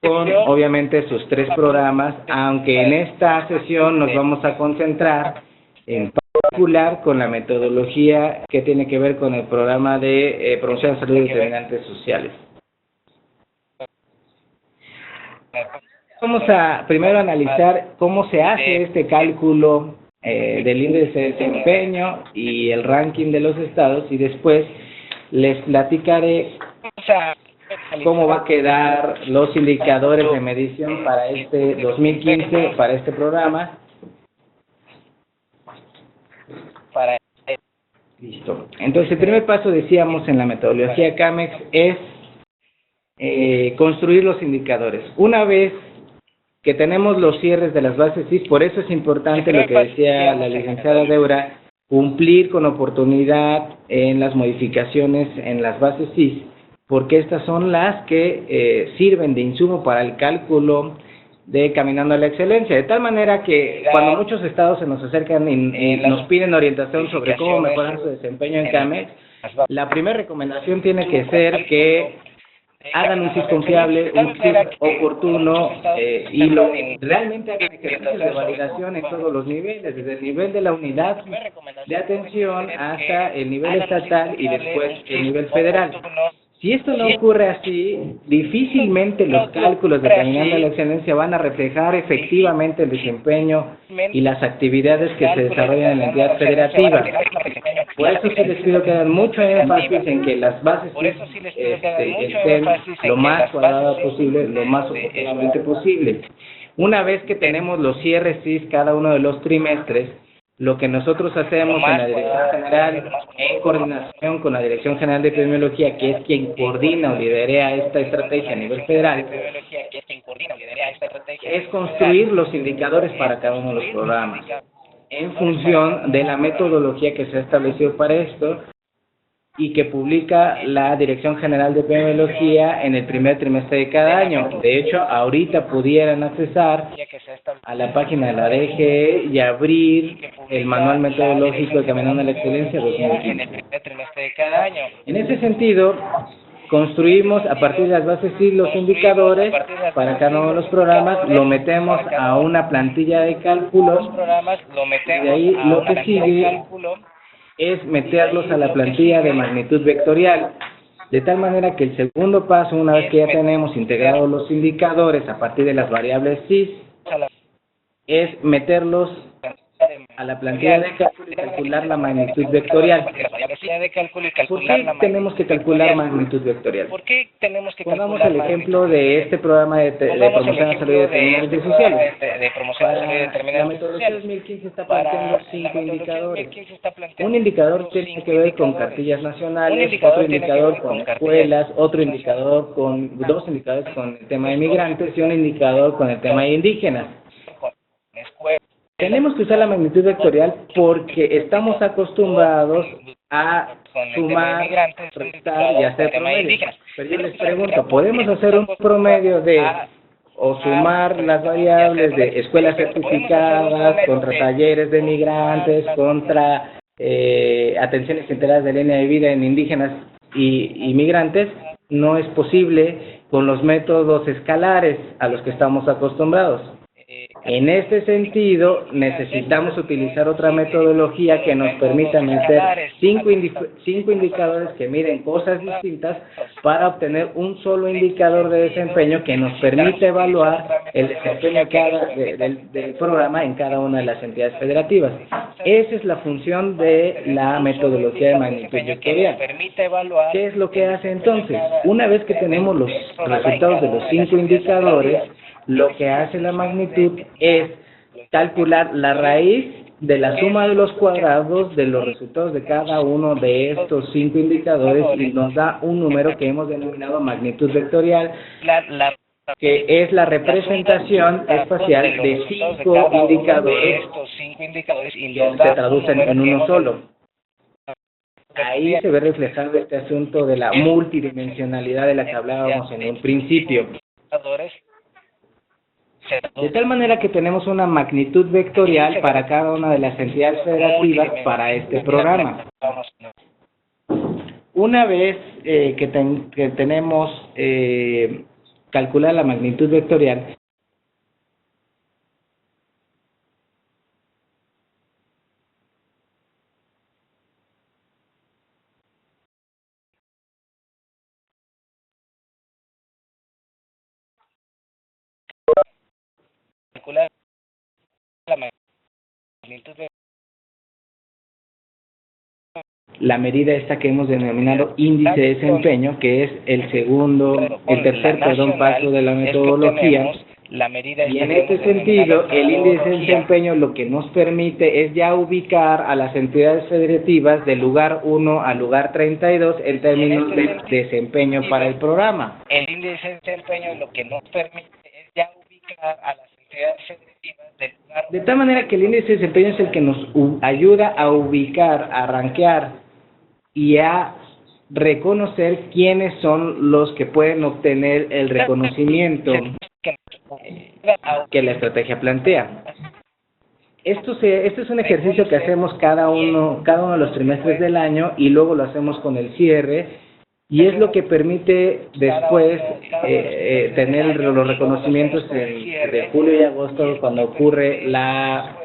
con obviamente sus 3 programas, aunque en esta sesión nos vamos a concentrar en particular con la metodología que tiene que ver con el programa de promoción de salud y determinantes sociales. Vamos a primero analizar cómo se hace este cálculo del índice de desempeño y el ranking de los estados, y después les platicaré cómo va a quedar los indicadores de medición para este 2015, para este programa. Listo. Entonces, el primer paso, decíamos, en la metodología CAMEX es construir los indicadores. Una vez que tenemos los cierres de las bases CIS, por eso es importante lo que decía la licenciada Deura, cumplir con oportunidad en las modificaciones en las bases CIS, porque estas son las que sirven de insumo para el cálculo de Caminando a la Excelencia, de tal manera que cuando muchos estados se nos acercan y nos piden orientación sobre cómo mejorar su desempeño en CAMEX, la primera recomendación tiene que ser que hagan un CIS confiable, un CIS oportuno, y realmente hagan ejercicios de validación en todos los niveles, desde el nivel de la unidad de atención hasta el nivel estatal y después el nivel federal. Si esto no ocurre así, difícilmente los cálculos de Caminando a la Excelencia van a reflejar efectivamente el desempeño y las actividades que se desarrollan en la entidad federativa. Por eso sí les pido que hagan mucho énfasis en que las bases estén lo más cuadradas posible, lo más oportunamente posible. Una vez que tenemos los cierres CIS cada uno de los trimestres, lo que nosotros hacemos en la Dirección General, en coordinación con la Dirección General de Epidemiología, que es quien coordina o lidera esta estrategia a nivel federal, es construir los indicadores para cada uno de los programas, en función de la metodología que se ha establecido para esto y que publica la Dirección General de Epidemiología en el primer trimestre de cada año. De hecho, ahorita pudieran accesar a la página de la DGE y abrir el Manual Metodológico de Caminando a la Excelencia 2015. En ese sentido, construimos a partir de las bases CIS los indicadores para cada uno de los programas, lo metemos a una plantilla de cálculos, y de ahí lo que sigue es meterlos a la plantilla de magnitud vectorial, de tal manera que el segundo paso, una vez que ya tenemos integrados los indicadores a partir de las variables CIS, es meterlos a la plantilla de cálculo y calcular la magnitud vectorial. ¿Por qué tenemos que calcular magnitud vectorial? Pongamos el ejemplo de este programa de promoción de la salud y determinantes sociales. La metodología 2015 está planteando 5 indicadores. Un indicador tiene que ver con cartillas nacionales, otro indicador con escuelas, otro indicador con 2 indicadores con el tema de migrantes y un indicador con el tema de indígenas. Tenemos que usar la magnitud vectorial porque estamos acostumbrados a sumar, restar y hacer promedios. Pero yo les pregunto, ¿podemos hacer un promedio de o sumar las variables de escuelas certificadas contra talleres de migrantes, contra atenciones integrales de línea de vida en indígenas y migrantes? No es posible con los métodos escalares a los que estamos acostumbrados. En este sentido, necesitamos utilizar otra metodología que nos permita meter 5 indicadores que miden cosas distintas para obtener un solo indicador de desempeño que nos permite evaluar el desempeño del programa en cada una de las entidades federativas. Esa es la función de la metodología de magnitud vectorial. ¿Qué es lo que hace entonces? Una vez que tenemos los resultados de los 5 indicadores, lo que hace la magnitud es calcular la raíz de la suma de los cuadrados de los resultados de cada uno de estos 5 indicadores y nos da un número que hemos denominado magnitud vectorial, que es la representación espacial de 5 indicadores que se traducen en uno solo. Ahí se ve reflejado este asunto de la multidimensionalidad de la que hablábamos en un principio. De tal manera que tenemos una magnitud vectorial para cada una de las entidades federativas para este programa. Una vez que tenemos calculada la magnitud vectorial, calcula la magnitud de la medida esta que hemos denominado índice de desempeño, que es el tercer paso de la metodología. Y en este sentido, el índice de desempeño lo que nos permite es ya ubicar a las entidades federativas del lugar 1 al lugar 32 en términos de desempeño para el programa. El índice de desempeño lo que nos permite es ya ubicar a las entidades federativas del lugar 1. De tal manera que el índice de desempeño es el que nos ayuda a ubicar, a rankear y a reconocer quiénes son los que pueden obtener el reconocimiento que la estrategia plantea. Esto es un ejercicio que hacemos cada uno de los trimestres del año y luego lo hacemos con el cierre y es lo que permite después tener los reconocimientos de julio y agosto cuando ocurre la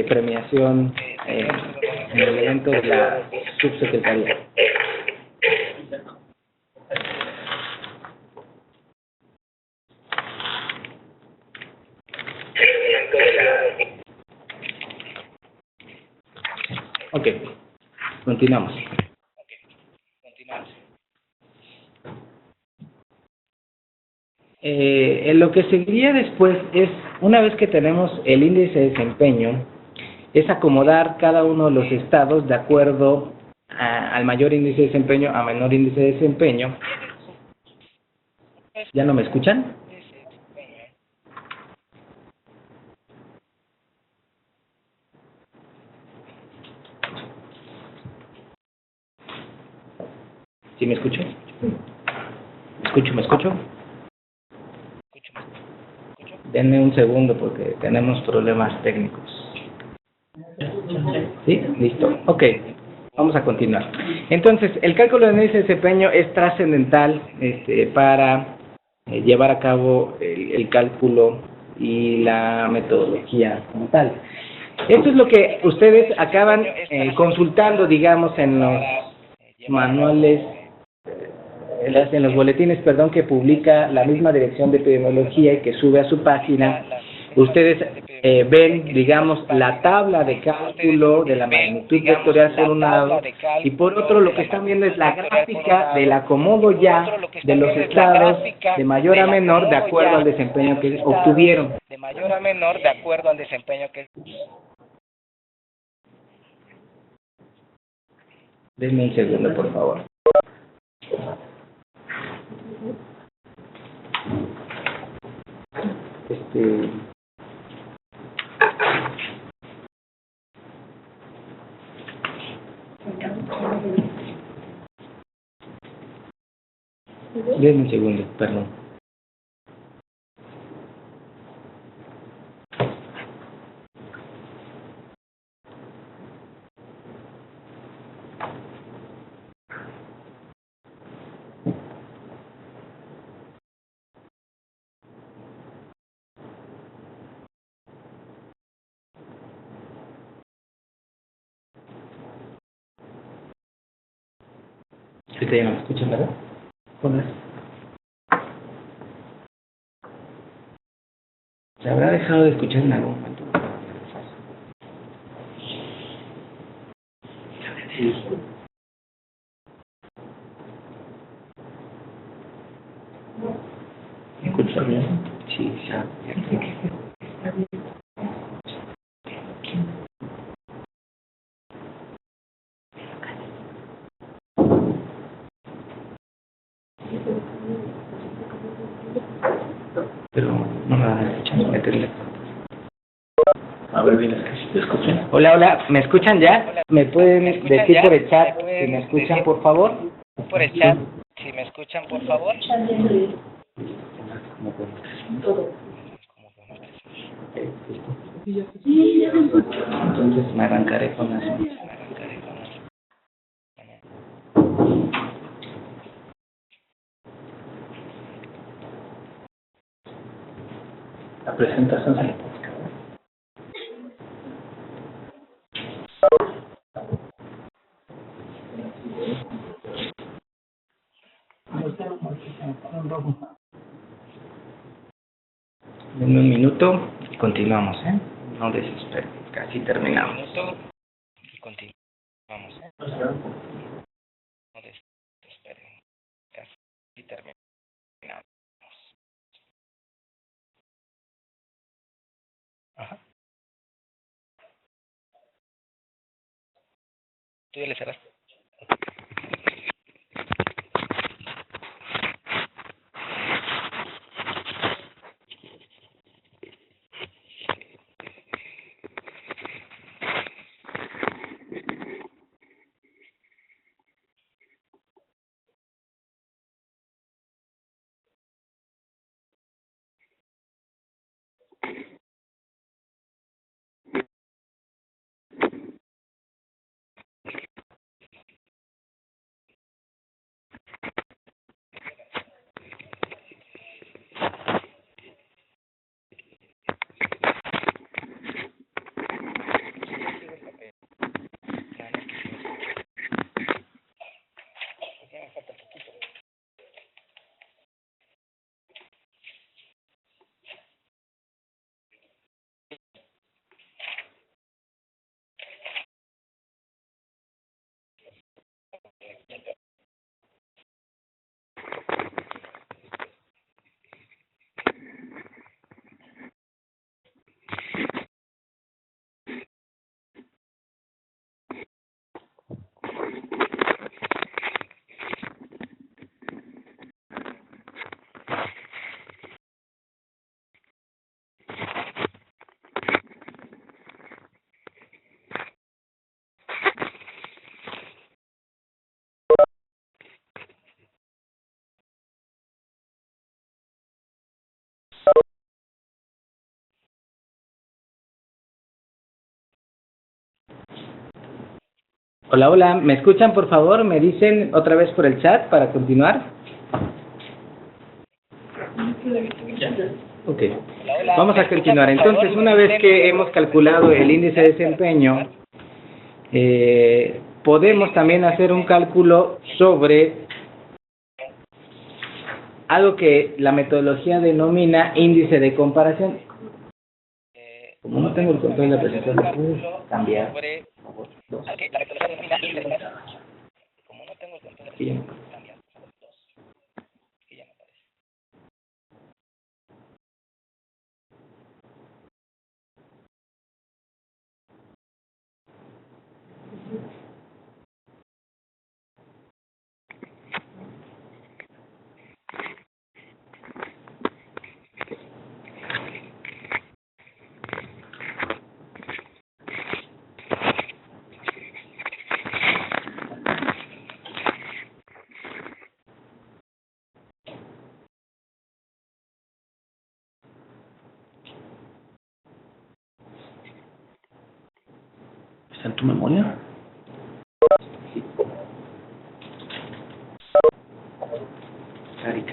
premiación en el evento de la subsecretaría. Ok, continuamos. Lo que seguiría después es, una vez que tenemos el índice de desempeño, es acomodar cada uno de los estados de acuerdo al mayor índice de desempeño, a menor índice de desempeño. ¿Ya no me escuchan? ¿Sí me escucho? ¿Me escucho? Denme un segundo porque tenemos problemas técnicos. ¿Sí? Listo. Ok. Vamos a continuar. Entonces, el cálculo del índice de desempeño es trascendental para llevar a cabo el cálculo y la metodología como tal. Esto es lo que ustedes acaban consultando, digamos, en los manuales, en los boletines, perdón, que publica la misma Dirección de Epidemiología y que sube a su página. Ustedes ven, digamos, la tabla de cálculo de la magnitud vectorial por un lado y por otro lo que están viendo es la gráfica del acomodo ya de los estados de mayor a menor de acuerdo al desempeño que obtuvieron. Denme un segundo, por favor. Denme un segundo, perdón. Ahorita ya no me escuchan, ¿verdad? Hola. ¿Se habrá dejado de escuchar en algún momento? ¿Me escucha bien? Sí, ya. Pero no me van a escuchar, meterle. A ver, bien, ¿te escuchan? Hola, hola, ¿me escuchan ya? ¿Me pueden decir por el chat si me escuchan, por favor? Por el chat, si me escuchan, por favor. Entonces me arrancaré con las... La presentación se la busca. Denme un minuto y continuamos, ¿eh? No desesperen, casi terminamos. Y continuamos, ¿eh? No desesperen, casi terminamos. Ajá. ¿Tú ya le cerraste? Hola, hola, ¿me escuchan por favor? ¿Me dicen otra vez por el chat para continuar? Ok, vamos a continuar. Entonces, una vez que hemos calculado el índice de desempeño, podemos también hacer un cálculo sobre algo que la metodología denomina índice de comparación. Como no tengo el control de la presentación, ¿puedes cambiar? Sí. ¿Está en tu memoria? Sí. Ahorita.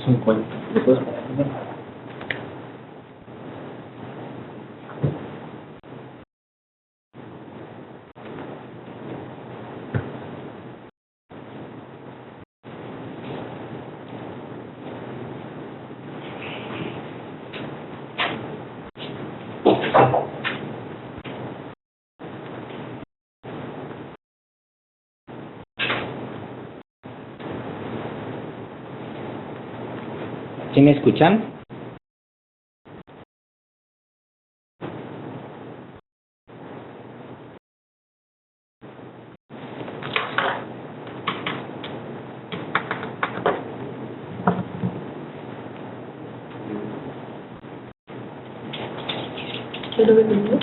Es un cuento. ¿Lo puedes poner? ¿Sí me escuchan? ¿Pero de niño?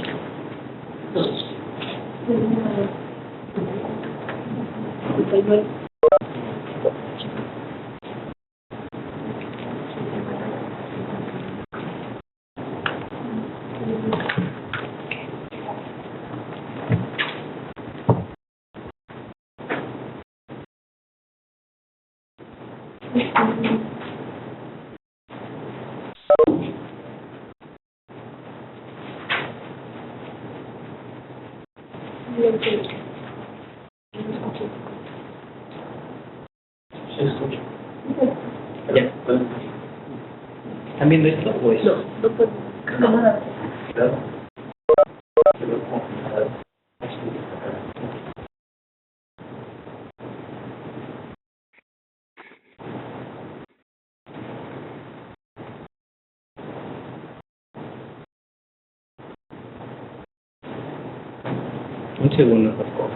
Se escucha. Ya. ¿Están viendo esto o eso? No puedo. Cámara. Claro. Un segundo, por favor.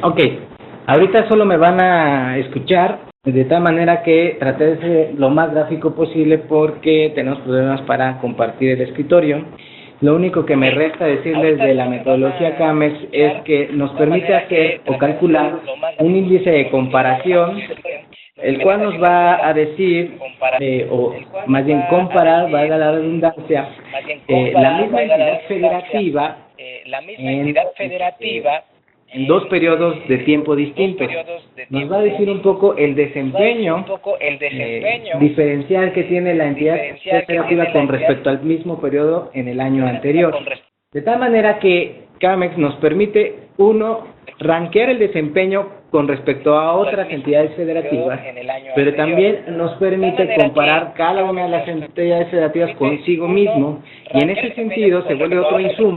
Ok, ahorita solo me van a escuchar, de tal manera que traté de ser lo más gráfico posible porque tenemos problemas para compartir el escritorio. Lo único que me resta decirles de la metodología CAMEX es que nos permite hacer o calcular un índice de comparación, el cual nos va a decir, o más bien comparar, valga la redundancia, la misma entidad federativa en dos periodos de tiempo distintos. Nos va a decir un poco el desempeño diferencial que tiene la entidad federativa con respecto al mismo periodo en el año anterior. De tal manera que CAMEX nos permite, uno, rankear el desempeño con respecto a otras entidades federativas, pero también nos permite comparar cada una de las entidades federativas consigo mismo, y en ese sentido se vuelve otro insumo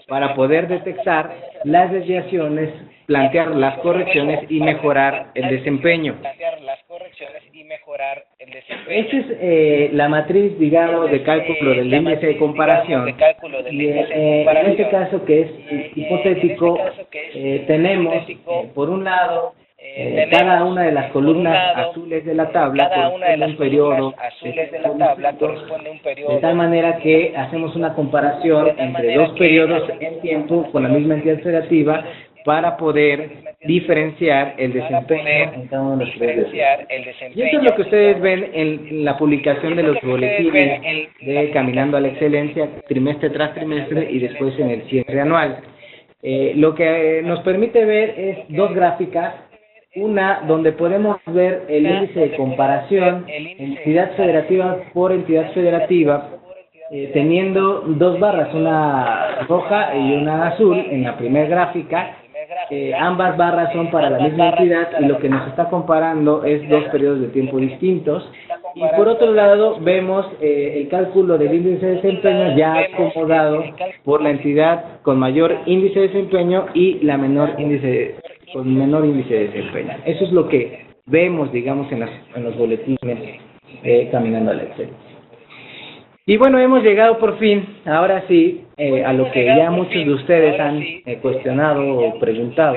para poder detectar las desviaciones, plantear las correcciones y mejorar el desempeño. Esa es la matriz, digamos, de cálculo del índice de comparación. Y en este caso, que es hipotético, tenemos, por un lado, cada una de las columnas azules de la tabla corresponde a un periodo de tal manera que hacemos una comparación entre dos periodos en tiempo con la misma entidad federativa para poder diferenciar el desempeño en cada uno de los periodos. Y esto es lo que ustedes ven en la publicación de los boletines de Caminando a la Excelencia, trimestre tras trimestre y después en el cierre anual. Lo que nos permite ver es dos gráficas. Una donde podemos ver el índice de comparación entidad federativa por entidad federativa, teniendo dos barras, una roja y una azul en la primera gráfica. Ambas barras son para la misma entidad y lo que nos está comparando es dos periodos de tiempo distintos. Y por otro lado vemos el cálculo del índice de desempeño ya acomodado por la entidad con mayor índice de desempeño y la menor índice con menor índice de desempeño. Eso es lo que vemos, digamos, en los boletines Caminando a la Excelencia. Y bueno, hemos llegado por fin, ahora sí, a lo que ya muchos de ustedes han cuestionado o preguntado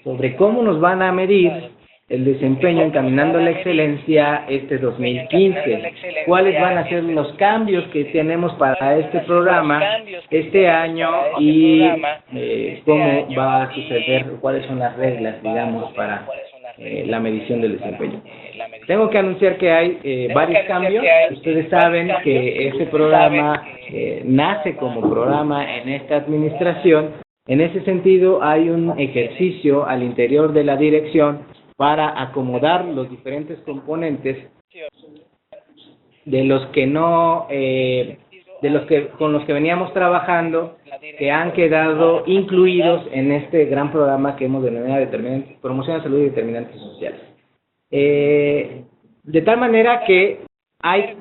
sobre cómo nos van a medir el desempeño Encaminando a la Excelencia este 2015. ¿Cuáles van a ser los cambios que tenemos para este programa este año y cómo va a suceder, cuáles son las reglas, digamos, para la medición del desempeño? Tengo que anunciar que hay varios cambios. Ustedes saben que este programa nace como programa en esta administración. En ese sentido, hay un ejercicio al interior de la dirección para acomodar los diferentes componentes de los que no, con los que veníamos trabajando, que han quedado incluidos en este gran programa que hemos denominado Promoción de Salud y Determinantes Sociales. De tal manera que hay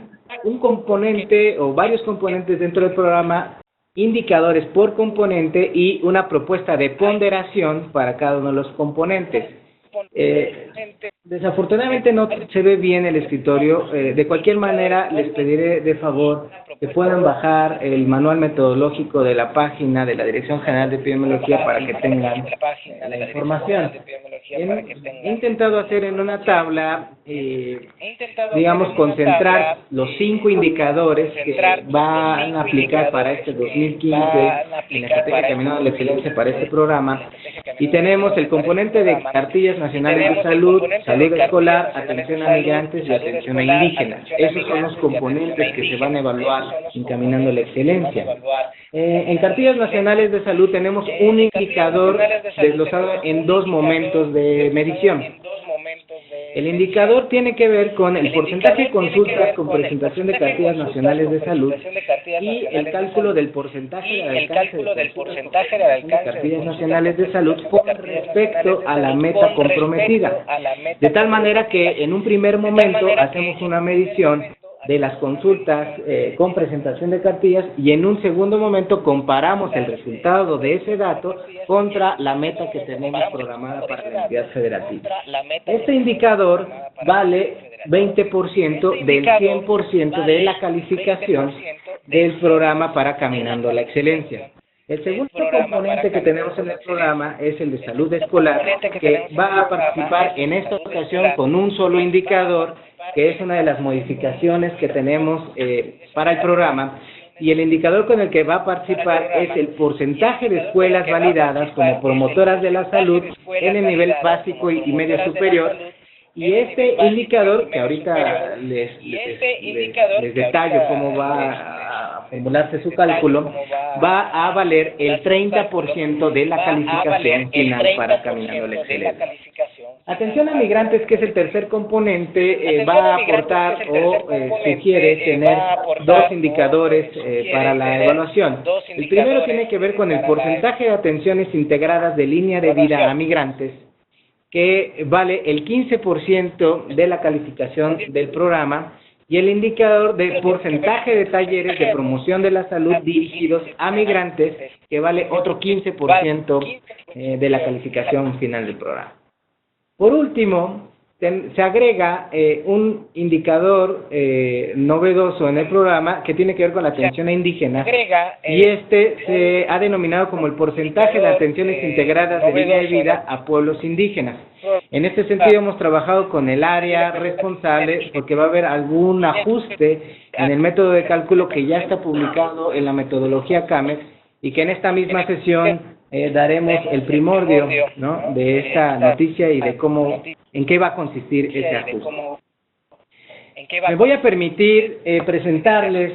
un componente o varios componentes dentro del programa, indicadores por componente y una propuesta de ponderación para cada uno de los componentes. Desafortunadamente no se ve bien el escritorio. De cualquier manera, les pediré de favor que puedan bajar el manual metodológico de la página de la Dirección General de Epidemiología para que tengan la información. He intentado hacer en una tabla, digamos, concentrar los 5 indicadores que van a aplicar para este 2015 en la Estrategia Caminando a la Excelencia para este programa. Y tenemos el componente de cartillas nacionales de salud, salud escolar, atención a migrantes y atención a indígenas. Esos son los componentes que se van a evaluar encaminando a la excelencia. En cartillas nacionales de salud tenemos un indicador desglosado en 2 momentos de medición. El indicador tiene que ver con el porcentaje de consultas con presentación de cartillas nacionales de salud y el cálculo del porcentaje de alcance de cartillas nacionales de salud con respecto a la meta comprometida. De tal manera que en un primer momento hacemos una medición de las consultas con presentación de cartillas y en un segundo momento comparamos el resultado de ese dato contra la meta que tenemos programada para la entidad federativa. Este indicador vale 20% del 100% de la calificación del programa para Caminando a la Excelencia. El segundo componente que tenemos en el programa es el de salud escolar, que va a participar en esta ocasión con un solo indicador, que es una de las modificaciones que tenemos para el programa, y el indicador con el que va a participar es el porcentaje de escuelas validadas como promotoras de la salud en el nivel básico y medio superior. Y este indicador, que ahorita les detallo cómo va a formularse su cálculo, va a valer el 30% de la calificación final para Caminando a la Excelencia. Atención a migrantes, que es el tercer componente, va a aportar o sugiere tener 2 indicadores para la evaluación. El primero tiene que ver con el porcentaje de atenciones integradas de línea de vida a migrantes, que vale el 15% de la calificación del programa, y el indicador de porcentaje de talleres de promoción de la salud dirigidos a migrantes, que vale otro 15% de la calificación final del programa. Por último, se agrega un indicador novedoso en el programa que tiene que ver con la atención a indígenas, y este se ha denominado como el porcentaje de atenciones integradas de línea de vida a pueblos indígenas. En este sentido hemos trabajado con el área responsable porque va a haber algún ajuste en el método de cálculo que ya está publicado en la metodología CAMEX, y que en esta misma sesión daremos el primordio, ¿no?, de esta noticia y de cómo, en qué va a consistir ese ajuste. Me voy a permitir presentarles,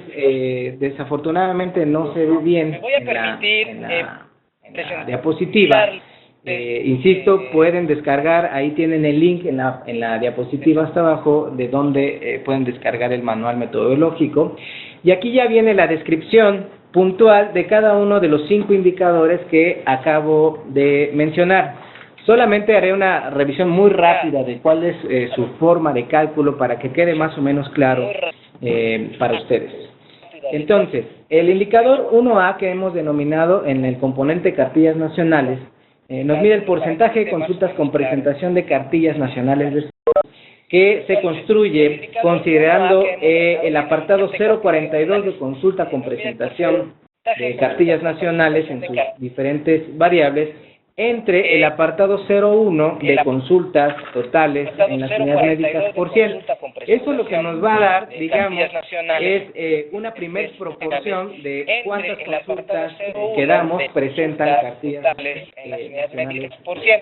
desafortunadamente no se ve bien en la diapositiva. Insisto, pueden descargar, ahí tienen el link en la diapositiva hasta abajo, de donde pueden descargar el manual metodológico. Y aquí ya viene la descripción puntual de cada uno de los 5 indicadores que acabo de mencionar. Solamente haré una revisión muy rápida de cuál es su forma de cálculo para que quede más o menos claro para ustedes. Entonces, el indicador 1A que hemos denominado en el componente cartillas nacionales nos mide el porcentaje de consultas con presentación de cartillas nacionales de salud, que se construye considerando el apartado 042 de consulta con presentación de cartillas nacionales en sus diferentes variables, entre el apartado 01 de consultas totales en las unidades médicas por 100. Eso lo que nos va a dar, digamos, es una primer proporción de cuántas consultas que damos presentan cartillas nacionales por 100.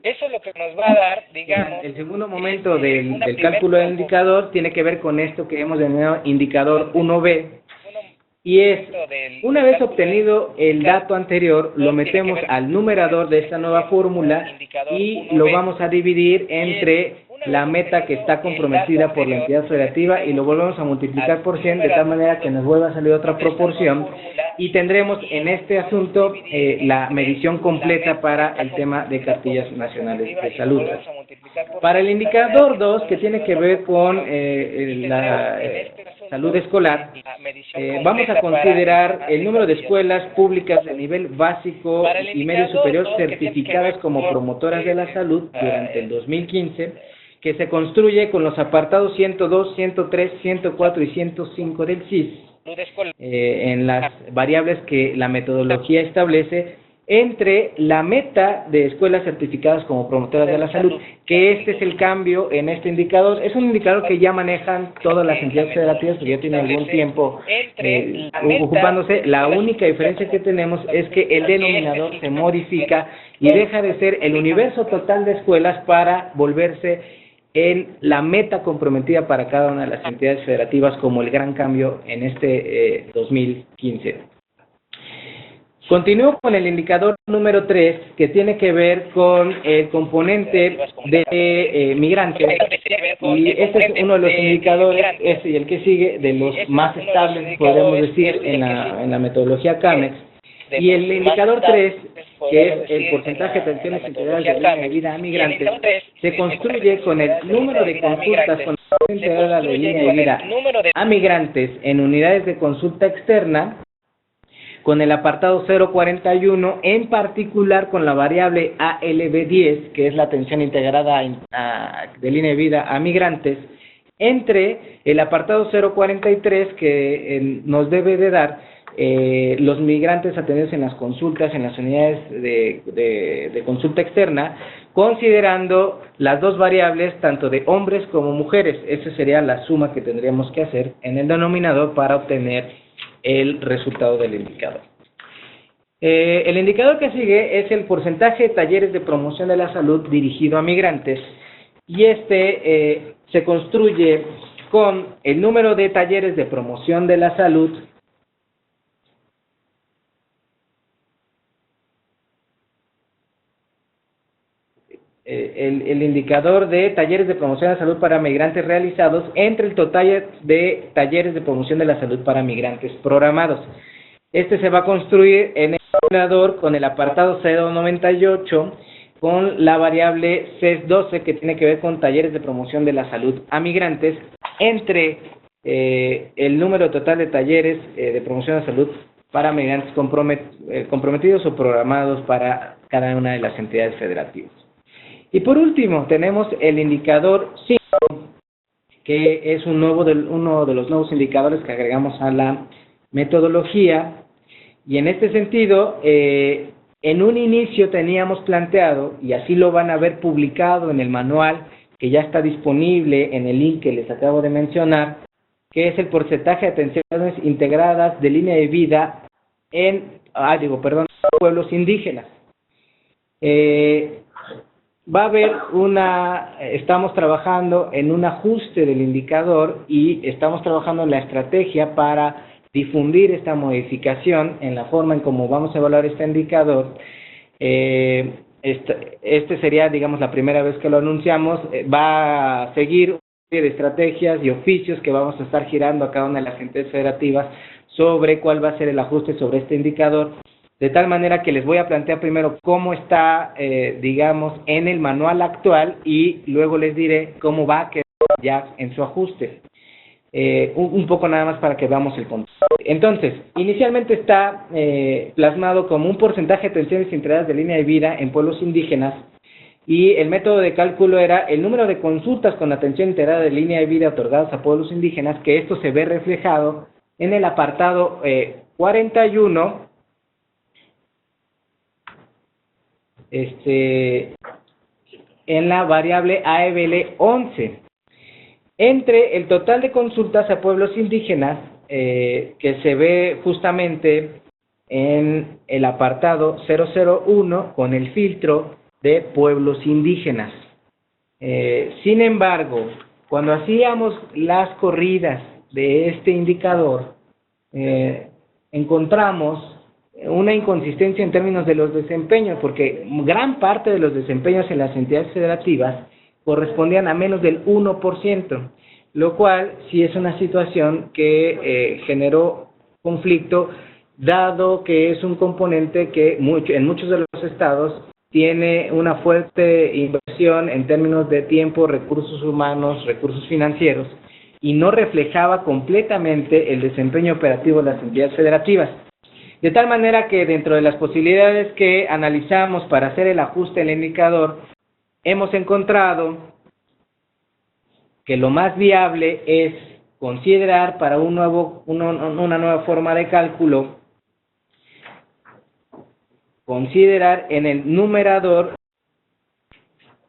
Eso lo que nos va a dar, digamos. El segundo momento del cálculo del indicador tiene que ver con esto que hemos denominado indicador 1B. Y es, una vez obtenido el dato anterior, lo metemos al numerador de esta nueva fórmula y lo vamos a dividir entre la meta que está comprometida por la entidad federativa y lo volvemos a multiplicar por 100 de tal manera que nos vuelva a salir otra proporción y tendremos en este asunto la medición completa para el tema de cartillas nacionales de salud. Para el indicador 2, que tiene que ver con la salud escolar, vamos a considerar el número de escuelas públicas de nivel básico y medio superior certificadas como promotoras de la salud durante el 2015, que se construye con los apartados 102, 103, 104 y 105 del CIS, en las variables que la metodología establece, entre la meta de escuelas certificadas como promotoras de la salud, que este es el cambio en este indicador. Es un indicador que ya manejan todas las entidades federativas, que ya tienen algún tiempo ocupándose. La única diferencia que tenemos es que el denominador se modifica y deja de ser el universo total de escuelas para volverse en la meta comprometida para cada una de las entidades federativas como el gran cambio en este 2015. Continúo con el indicador número 3, que tiene que ver con el componente de migrantes, y este es uno de los indicadores, este y el que sigue, de los más estables, podemos decir, en la metodología CAMEX, y el indicador 3, que es el porcentaje de atenciones integrales de línea de vida a migrantes, se construye con el número de consultas con integrada de línea de vida a migrantes en unidades de consulta externa, con el apartado 041, en particular con la variable ALB10, que es la atención integrada de línea de vida a migrantes, entre el apartado 043, que nos debe de dar los migrantes atendidos en las consultas, en las unidades de consulta externa, considerando las dos variables, tanto de hombres como mujeres. Esa sería la suma que tendríamos que hacer en el denominador para obtener el resultado del indicador. El indicador que sigue es el porcentaje de talleres de promoción de la salud dirigido a migrantes, y este se construye con el número de talleres de promoción de la salud el indicador de talleres de promoción de la salud para migrantes realizados entre el total de talleres de promoción de la salud para migrantes programados. Este se va a construir en el calculador con el apartado 098, con la variable CES12, que tiene que ver con talleres de promoción de la salud a migrantes, entre el número total de talleres de promoción de la salud para migrantes comprometidos o programados para cada una de las entidades federativas. Y por último, tenemos el indicador 5, que es uno de los nuevos indicadores que agregamos a la metodología. Y en este sentido, en un inicio teníamos planteado, y así lo van a ver publicado en el manual, que ya está disponible en el link que les acabo de mencionar, que es el porcentaje de atenciones integradas de línea de vida en, pueblos indígenas. Va a haber estamos trabajando en un ajuste del indicador y estamos trabajando en la estrategia para difundir esta modificación en la forma en cómo vamos a evaluar este indicador. Este sería, digamos, la primera vez que lo anunciamos. Va a seguir una serie de estrategias y oficios que vamos a estar girando a cada una de las entidades federativas sobre cuál va a ser el ajuste sobre este indicador, de tal manera que les voy a plantear primero cómo está, digamos, en el manual actual, y luego les diré cómo va a quedar ya en su ajuste. un poco nada más para que veamos el contexto. Entonces, inicialmente está plasmado como un porcentaje de atenciones integradas de línea de vida en pueblos indígenas, y el método de cálculo era el número de consultas con atención integrada de línea de vida otorgadas a pueblos indígenas, que esto se ve reflejado en el apartado 41, en la variable ABL 11. Entre el total de consultas a pueblos indígenas, que se ve justamente en el apartado 001 con el filtro de pueblos indígenas. Sin embargo, cuando hacíamos las corridas de este indicador, encontramos una inconsistencia en términos de los desempeños, porque gran parte de los desempeños en las entidades federativas correspondían a menos del 1%, lo cual sí es una situación que generó conflicto, dado que es un componente que en muchos de los estados tiene una fuerte inversión en términos de tiempo, recursos humanos, recursos financieros, y no reflejaba completamente el desempeño operativo de las entidades federativas. De tal manera que dentro de las posibilidades que analizamos para hacer el ajuste del indicador, hemos encontrado que lo más viable es considerar para una nueva forma de cálculo, considerar en el numerador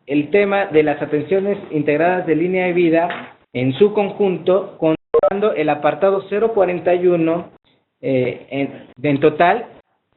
el tema de las atenciones integradas de línea de vida en su conjunto, considerando el apartado 041 en total,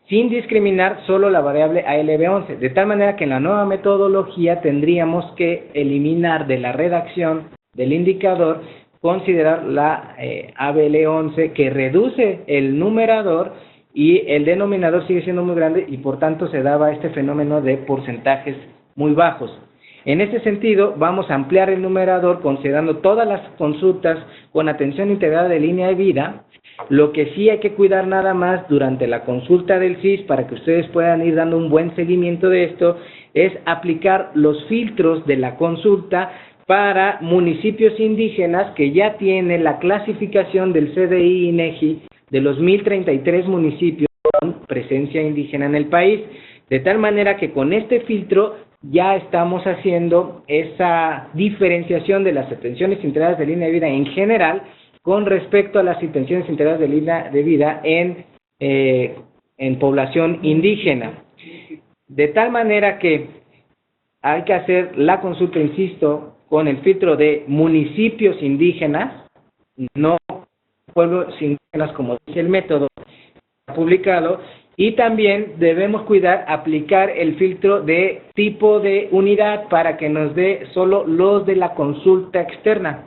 sin discriminar solo la variable ALB11, de tal manera que en la nueva metodología tendríamos que eliminar de la redacción del indicador, considerar la ABL11, que reduce el numerador y el denominador sigue siendo muy grande, y por tanto se daba este fenómeno de porcentajes muy bajos. En este sentido, vamos a ampliar el numerador considerando todas las consultas con atención integrada de línea de vida. Lo que sí hay que cuidar nada más durante la consulta del CIS, para que ustedes puedan ir dando un buen seguimiento de esto, es aplicar los filtros de la consulta para municipios indígenas que ya tienen la clasificación del CDI INEGI de los 1033 municipios con presencia indígena en el país, de tal manera que con este filtro ya estamos haciendo esa diferenciación de las atenciones integradas de línea de vida en general con respecto a las atenciones integradas de línea de vida en población indígena. De tal manera que hay que hacer la consulta, insisto, con el filtro de municipios indígenas, no pueblos indígenas como dice el método publicado, y también debemos cuidar aplicar el filtro de tipo de unidad para que nos dé solo los de la consulta externa,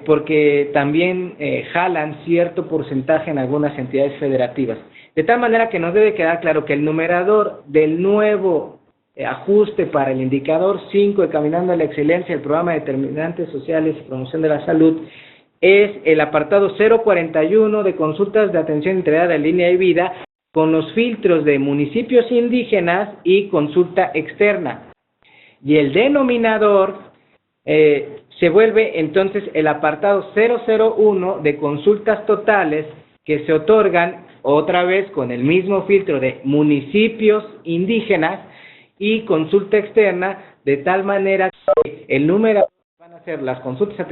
porque también jalan cierto porcentaje en algunas entidades federativas. De tal manera que nos debe quedar claro que el numerador del nuevo ajuste para el indicador 5 de Caminando a la Excelencia, el programa de determinantes sociales y promoción de la salud, es el apartado 041 de consultas de atención integrada de línea de vida con los filtros de municipios indígenas y consulta externa. Y el denominador se vuelve entonces el apartado 001 de consultas totales que se otorgan otra vez con el mismo filtro de municipios indígenas y consulta externa, de tal manera que el número van a ser las consultas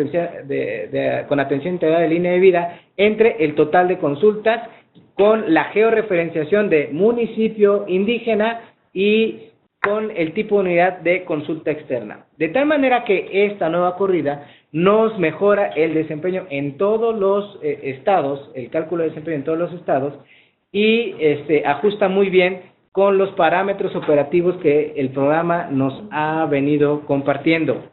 con atención integrada de línea de vida entre el total de consultas con la georreferenciación de municipio indígena y con el tipo de unidad de consulta externa. De tal manera que esta nueva corrida nos mejora el desempeño en todos los estados, el cálculo de desempeño en todos los estados, y ajusta muy bien con los parámetros operativos que el programa nos ha venido compartiendo.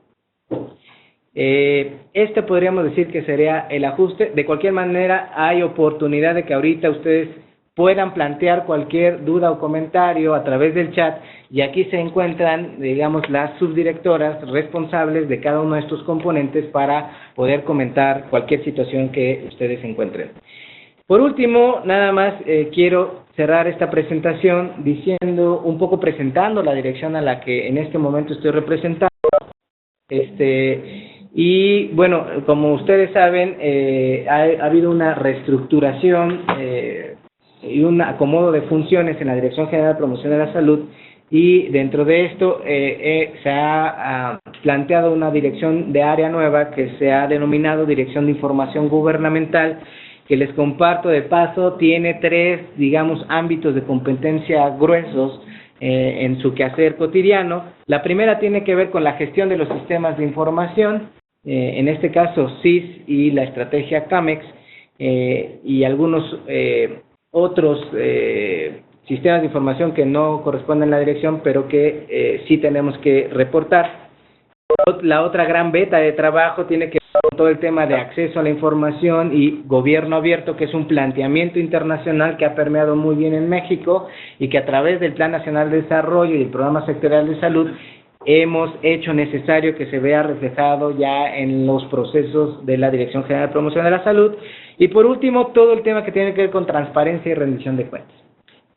Podríamos decir que sería el ajuste. De cualquier manera, hay oportunidad de que ahorita ustedes puedan plantear cualquier duda o comentario a través del chat, y aquí se encuentran, digamos, las subdirectoras responsables de cada uno de estos componentes para poder comentar cualquier situación que ustedes encuentren. Por último, nada más quiero cerrar esta presentación diciendo, un poco presentando la dirección a la que en este momento estoy representando, Y bueno, como ustedes saben, ha habido una reestructuración y un acomodo de funciones en la Dirección General de Promoción de la Salud, y dentro de esto se ha planteado una dirección de área nueva que se ha denominado Dirección de Información Gubernamental, que les comparto de paso, tiene 3, digamos, ámbitos de competencia gruesos en su quehacer cotidiano. La primera tiene que ver con la gestión de los sistemas de información, en este caso SIS y la estrategia CAMEX, y algunos otros sistemas de información que no corresponden a la dirección, pero que sí tenemos que reportar. La otra gran beta de trabajo tiene que ver con todo el tema de acceso a la información y gobierno abierto, que es un planteamiento internacional que ha permeado muy bien en México y que a través del Plan Nacional de Desarrollo y el Programa Sectorial de Salud hemos hecho necesario que se vea reflejado ya en los procesos de la Dirección General de Promoción de la Salud. Y por último, todo el tema que tiene que ver con transparencia y rendición de cuentas.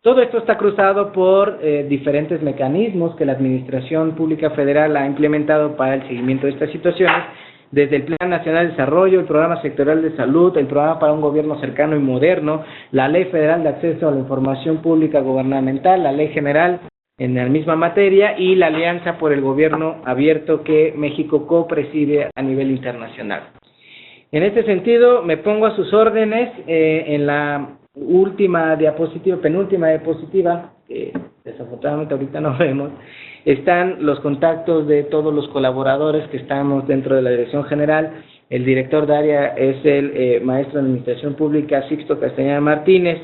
Todo esto está cruzado por diferentes mecanismos que la Administración Pública Federal ha implementado para el seguimiento de estas situaciones, desde el Plan Nacional de Desarrollo, el Programa Sectorial de Salud, el Programa para un Gobierno Cercano y Moderno, la Ley Federal de Acceso a la Información Pública Gubernamental, la Ley General en la misma materia y la Alianza por el Gobierno Abierto que México copreside a nivel internacional. En este sentido, me pongo a sus órdenes en la última diapositiva, penúltima diapositiva, que desafortunadamente ahorita no vemos, están los contactos de todos los colaboradores que estamos dentro de la Dirección General. El director de área es el maestro de Administración Pública Sixto Castañeda Martínez.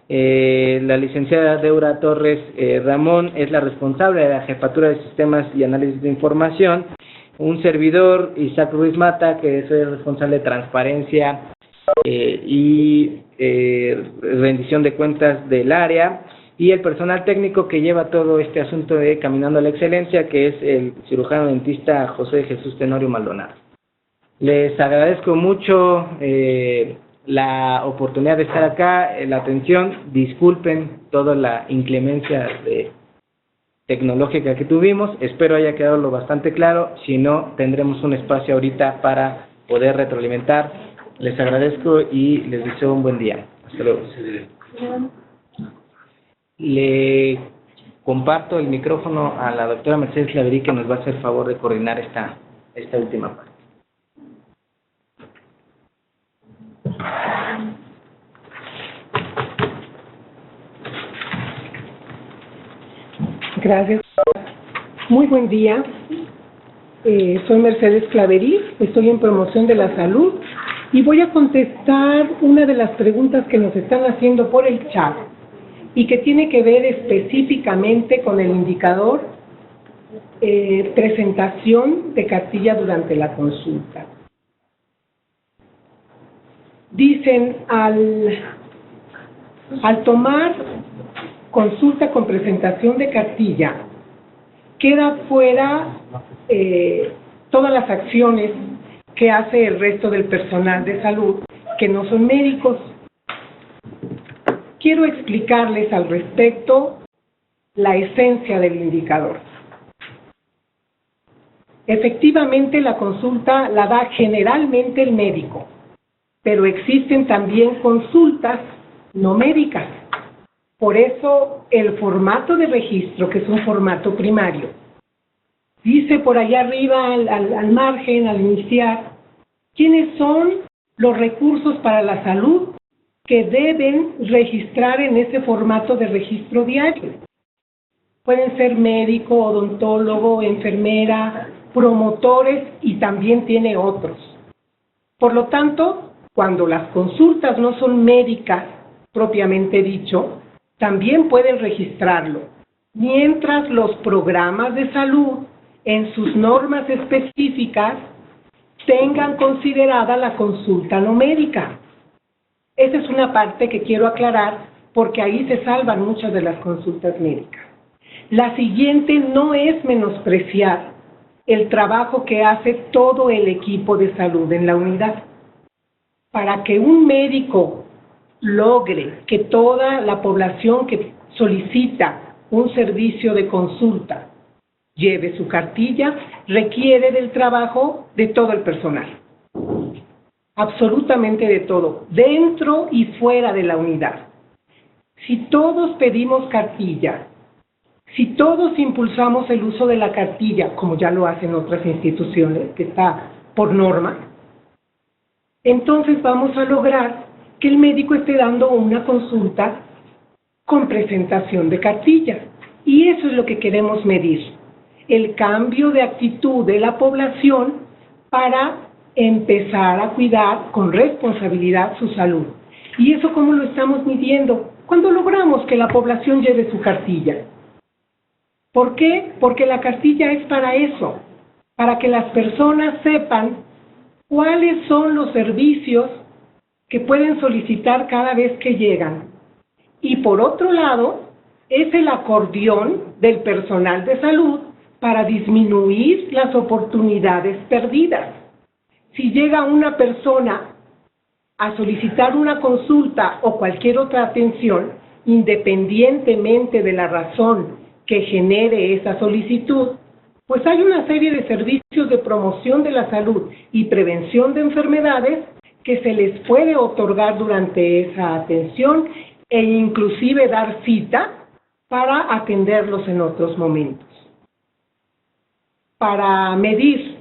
La licenciada Deura Torres Ramón es la responsable de la Jefatura de Sistemas y Análisis de Información. Un servidor, Isaac Ruiz Mata, que es el responsable de Transparencia y rendición de cuentas del área, y el personal técnico que lleva todo este asunto de Caminando a la Excelencia, que es el cirujano dentista José Jesús Tenorio Maldonado. Les agradezco mucho la oportunidad de estar acá, la atención. Disculpen toda la inclemencia tecnológica que tuvimos, espero haya quedado lo bastante claro. Si no, tendremos un espacio ahorita para poder retroalimentar. Les agradezco y les deseo un buen día. Hasta luego. Le comparto el micrófono a la doctora Mercedes Claverí, que nos va a hacer favor de coordinar esta última parte. Gracias. Muy buen día. Soy Mercedes Claverí, estoy en Promoción de la Salud y voy a contestar una de las preguntas que nos están haciendo por el chat y que tiene que ver específicamente con el indicador presentación de cartilla durante la consulta. Dicen, al tomar consulta con presentación de cartilla, queda fuera todas las acciones que hace el resto del personal de salud que no son médicos. Quiero explicarles al respecto la esencia del indicador. Efectivamente, la consulta la da generalmente el médico, pero existen también consultas no médicas. Por eso, el formato de registro, que es un formato primario, dice por allá arriba, al margen, al iniciar, quiénes son los recursos para la salud que deben registrar en ese formato de registro diario. Pueden ser médico, odontólogo, enfermera, promotores y también tiene otros. Por lo tanto, cuando las consultas no son médicas, propiamente dicho, también pueden registrarlo, mientras los programas de salud, en sus normas específicas, tengan considerada la consulta no médica. Esa es una parte que quiero aclarar, porque ahí se salvan muchas de las consultas médicas. La siguiente no es menospreciar el trabajo que hace todo el equipo de salud en la unidad. Para que un médico logre que toda la población que solicita un servicio de consulta lleve su cartilla, requiere del trabajo de todo el personal. Absolutamente de todo, dentro y fuera de la unidad. Si todos pedimos cartilla, si todos impulsamos el uso de la cartilla, como ya lo hacen otras instituciones, que está por norma, entonces vamos a lograr que el médico esté dando una consulta con presentación de cartilla. Y eso es lo que queremos medir, el cambio de actitud de la población para empezar a cuidar con responsabilidad su salud. ¿Y eso cómo lo estamos midiendo? Cuando logramos que la población lleve su cartilla. ¿Por qué? Porque la cartilla es para eso, para que las personas sepan cuáles son los servicios que pueden solicitar cada vez que llegan. Y por otro lado, es el acordeón del personal de salud para disminuir las oportunidades perdidas. Si llega una persona a solicitar una consulta o cualquier otra atención, independientemente de la razón que genere esa solicitud, pues hay una serie de servicios de promoción de la salud y prevención de enfermedades que se les puede otorgar durante esa atención e inclusive dar cita para atenderlos en otros momentos. Para medir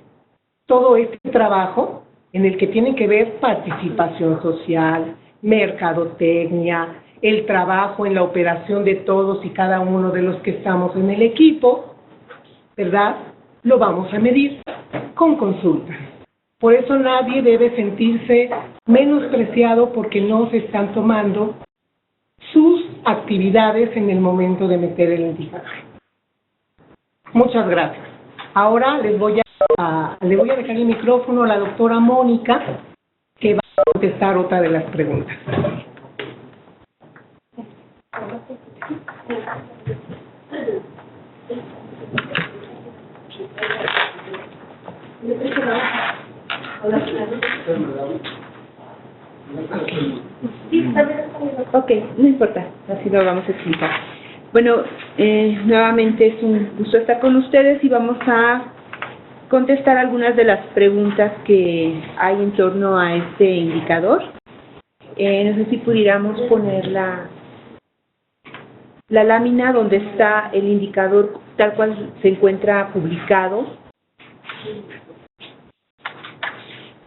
todo este trabajo, en el que tienen que ver participación social, mercadotecnia, el trabajo en la operación de todos y cada uno de los que estamos en el equipo, ¿verdad? Lo vamos a medir con consultas. Por eso nadie debe sentirse menospreciado porque no se están tomando sus actividades en el momento de meter el indicador. Muchas gracias. Ahora le voy a dejar el micrófono a la doctora Mónica, que va a contestar otra de las preguntas. Ok, no importa, así lo vamos a explicar. Bueno, nuevamente es un gusto estar con ustedes y vamos a contestar algunas de las preguntas que hay en torno a este indicador. No sé si pudiéramos poner la lámina donde está el indicador tal cual se encuentra publicado.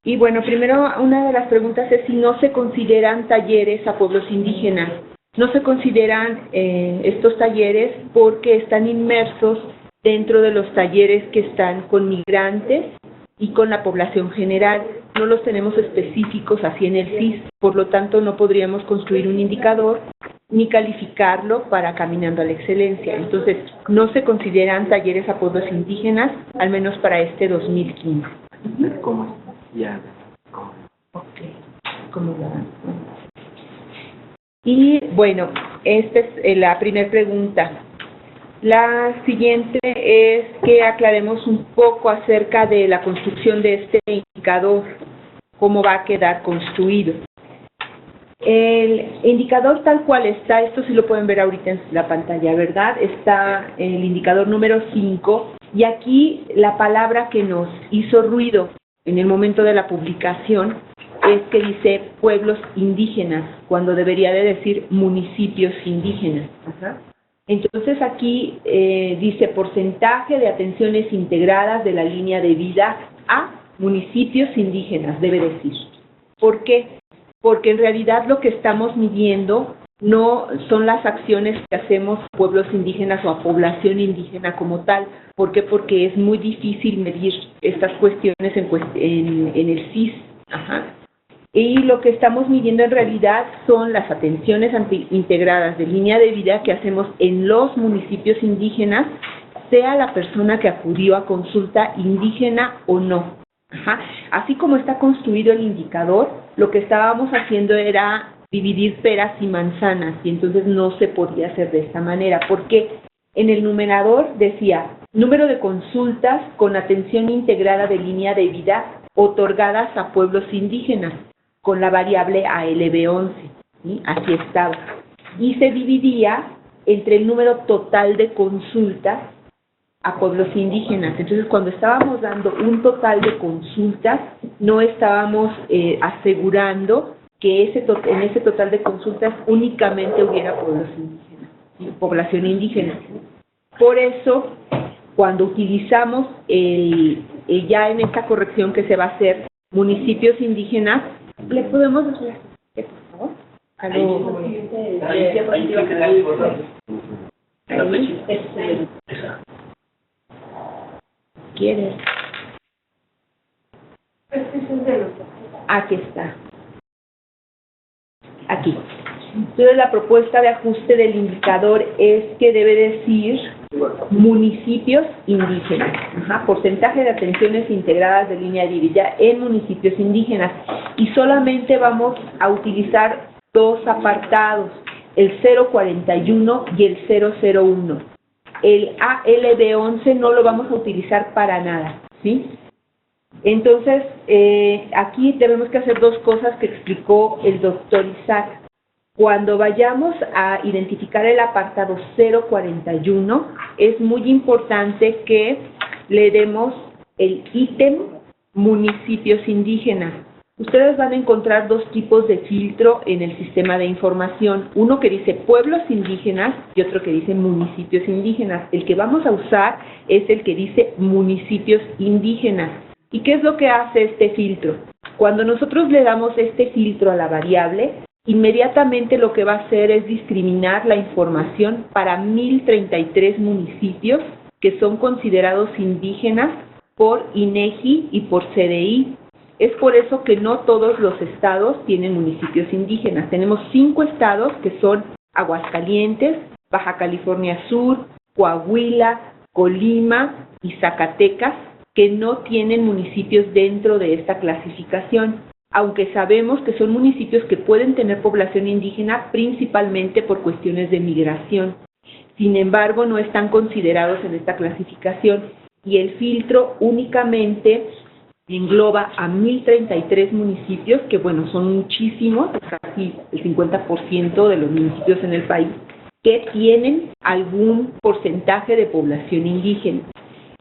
Y bueno, primero una de las preguntas es si no se consideran talleres a pueblos indígenas. No se consideran estos talleres porque están inmersos dentro de los talleres que están con migrantes y con la población general. No los tenemos específicos así en el CIS, por lo tanto no podríamos construir un indicador ni calificarlo para Caminando a la Excelencia. Entonces, no se consideran talleres a pueblos indígenas, al menos para este 2015. ¿Cómo? Ya. Ok, ¿cómo va? Y bueno, esta es la primera pregunta. La siguiente es que aclaremos un poco acerca de la construcción de este indicador, cómo va a quedar construido. El indicador tal cual está, esto sí lo pueden ver ahorita en la pantalla, ¿verdad? Está el indicador número 5 y aquí la palabra que nos hizo ruido en el momento de la publicación es que dice pueblos indígenas, cuando debería de decir municipios indígenas. Ajá. Entonces aquí dice porcentaje de atenciones integradas de la línea de vida a municipios indígenas, debe decir. ¿Por qué? Porque en realidad lo que estamos midiendo no son las acciones que hacemos a pueblos indígenas o a población indígena como tal. ¿Por qué? Porque es muy difícil medir estas cuestiones en el CIS. Ajá. Y lo que estamos midiendo en realidad son las atenciones integradas de línea de vida que hacemos en los municipios indígenas, sea la persona que acudió a consulta indígena o no. Ajá. Así como está construido el indicador, lo que estábamos haciendo era dividir peras y manzanas, y entonces no se podía hacer de esta manera, porque en el numerador decía número de consultas con atención integrada de línea de vida otorgadas a pueblos indígenas, con la variable ALB11, ¿sí? Así estaba. Y se dividía entre el número total de consultas a pueblos indígenas. Entonces, cuando estábamos dando un total de consultas, no estábamos asegurando que en ese total de consultas únicamente hubiera pueblos indígenas, ¿sí? Población indígena. Por eso, cuando utilizamos ya en esta corrección que se va a hacer, municipios indígenas, ¿le podemos hacer, por favor? ¿Quieres? Aquí está. Aquí. Entonces, la propuesta de ajuste del indicador es que debe decir municipios indígenas. Porcentaje de atenciones integradas de línea directa en municipios indígenas. Y solamente vamos a utilizar dos apartados, el 041 y el 001. El ALB11 no lo vamos a utilizar para nada, ¿sí? Entonces, aquí tenemos que hacer dos cosas que explicó el doctor Isaac. Cuando vayamos a identificar el apartado 041, es muy importante que le demos el ítem municipios indígenas. Ustedes van a encontrar dos tipos de filtro en el sistema de información. Uno que dice pueblos indígenas y otro que dice municipios indígenas. El que vamos a usar es el que dice municipios indígenas. ¿Y qué es lo que hace este filtro? Cuando nosotros le damos este filtro a la variable, inmediatamente lo que va a hacer es discriminar la información para 1033 municipios que son considerados indígenas por INEGI y por CDI. Es por eso que no todos los estados tienen municipios indígenas. Tenemos 5 estados que son Aguascalientes, Baja California Sur, Coahuila, Colima y Zacatecas, que no tienen municipios dentro de esta clasificación, aunque sabemos que son municipios que pueden tener población indígena principalmente por cuestiones de migración. Sin embargo, no están considerados en esta clasificación y el filtro únicamente engloba a 1033 municipios, que bueno, son muchísimos, casi el 50% de los municipios en el país, que tienen algún porcentaje de población indígena.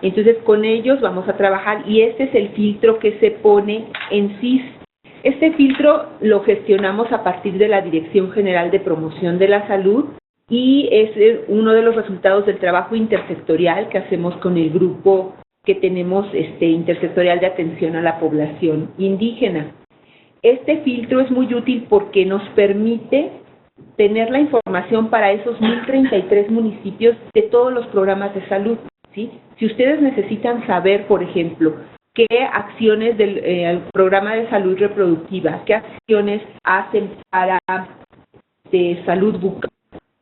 Entonces, con ellos vamos a trabajar y este es el filtro que se pone en CIS. Este filtro lo gestionamos a partir de la Dirección General de Promoción de la Salud y es uno de los resultados del trabajo intersectorial que hacemos con el grupo que tenemos intersectorial de atención a la población indígena. Este filtro es muy útil porque nos permite tener la información para esos 1033 municipios de todos los programas de salud, ¿sí? Si ustedes necesitan saber, por ejemplo, qué acciones del programa de salud reproductiva, qué acciones hacen para salud bucal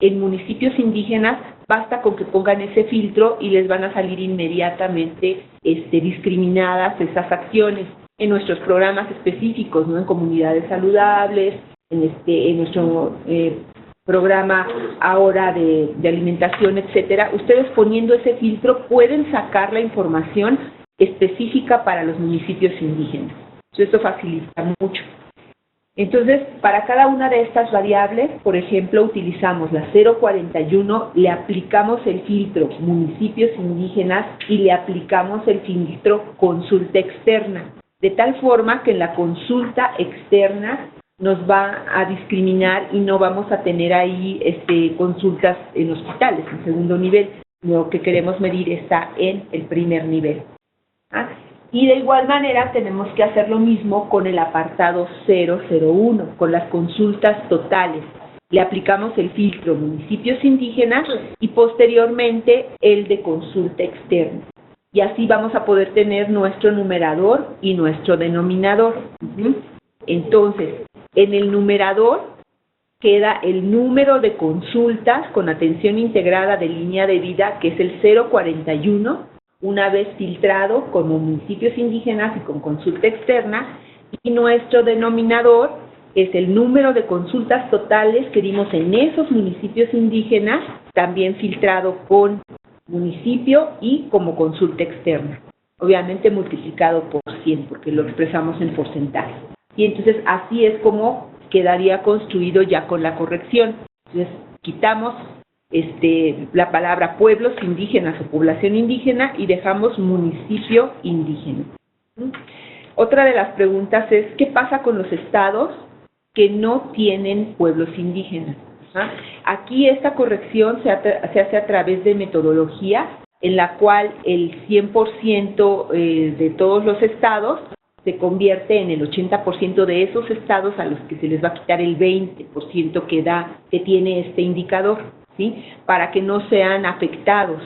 en municipios indígenas, basta con que pongan ese filtro y les van a salir inmediatamente discriminadas esas acciones en nuestros programas específicos, ¿no? En comunidades saludables, en nuestro programa ahora de alimentación, etcétera. Ustedes poniendo ese filtro pueden sacar la información específica para los municipios indígenas. Esto facilita mucho. Entonces, para cada una de estas variables, por ejemplo, utilizamos la 041, le aplicamos el filtro municipios indígenas y le aplicamos el filtro consulta externa, de tal forma que en la consulta externa nos va a discriminar y no vamos a tener ahí consultas en hospitales, en segundo nivel. Lo que queremos medir está en el primer nivel. Y de igual manera tenemos que hacer lo mismo con el apartado 001, con las consultas totales. Le aplicamos el filtro municipios indígenas y posteriormente el de consulta externa. Y así vamos a poder tener nuestro numerador y nuestro denominador. Entonces, en el numerador queda el número de consultas con atención integrada de línea de vida, que es el 041, una vez filtrado con municipios indígenas y con consulta externa, y nuestro denominador es el número de consultas totales que dimos en esos municipios indígenas, también filtrado con municipio y como consulta externa, obviamente multiplicado por 100, porque lo expresamos en porcentaje. Y entonces así es como quedaría construido ya con la corrección. Entonces quitamos la palabra pueblos indígenas o población indígena y dejamos municipio indígena. Otra de las preguntas es, ¿qué pasa con los estados que no tienen pueblos indígenas? Aquí esta corrección se hace a través de metodología en la cual el 100% de todos los estados se convierte en el 80% de esos estados a los que se les va a quitar el 20% que tiene este indicador, ¿sí? Para que no sean afectados,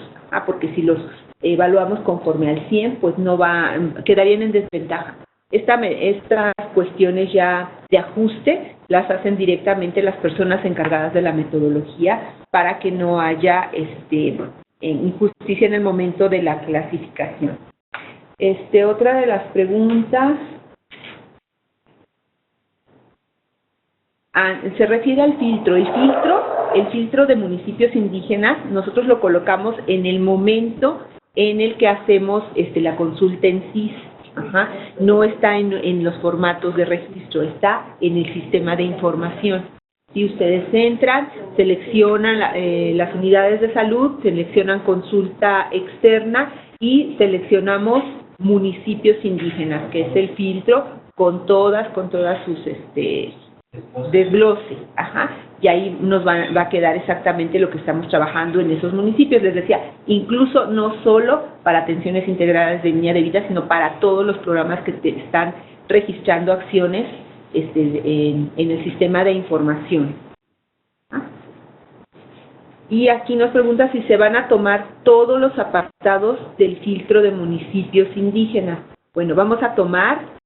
porque si los evaluamos conforme al 100, pues quedarían en desventaja. Estas cuestiones ya de ajuste las hacen directamente las personas encargadas de la metodología para que no haya injusticia en el momento de la clasificación. Otra de las preguntas se refiere al filtro. El filtro de municipios indígenas, nosotros lo colocamos en el momento en el que hacemos la consulta en CIS. No está en los formatos de registro, está en el sistema de información. Si ustedes entran, seleccionan las unidades de salud, seleccionan consulta externa y seleccionamos municipios indígenas, que es el filtro con todas sus desglose, y ahí nos va a quedar exactamente lo que estamos trabajando en esos municipios. Les decía, incluso no solo para atenciones integrales de línea de vida, sino para todos los programas que están registrando acciones en el sistema de información. Y aquí nos pregunta si se van a tomar todos los apartados del filtro de municipios indígenas. Bueno, vamos a tomar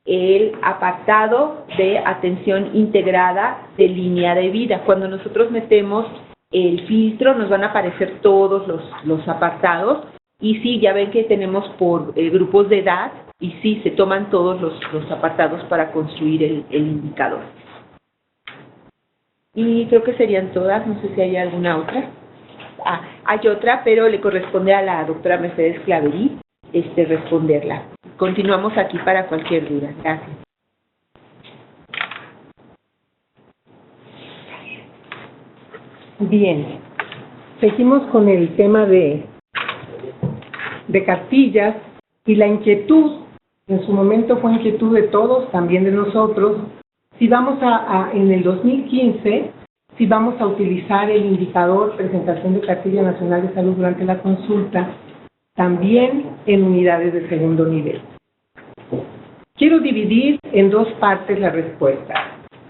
el apartado de atención integrada de línea de vida. Cuando nosotros metemos el filtro nos van a aparecer todos los apartados y sí, ya ven que tenemos por grupos de edad y sí, se toman todos los apartados para construir el indicador. Y creo que serían todas, no sé si hay alguna otra. Hay otra, pero le corresponde a la doctora Mercedes Claverí responderla. Continuamos aquí para cualquier duda. Gracias. Bien, seguimos con el tema de cartillas y la inquietud, en su momento fue inquietud de todos, también de nosotros, si vamos en el 2015, si vamos a utilizar el indicador presentación de cartilla nacional de salud durante la consulta, también en unidades de segundo nivel. Quiero dividir en dos partes la respuesta.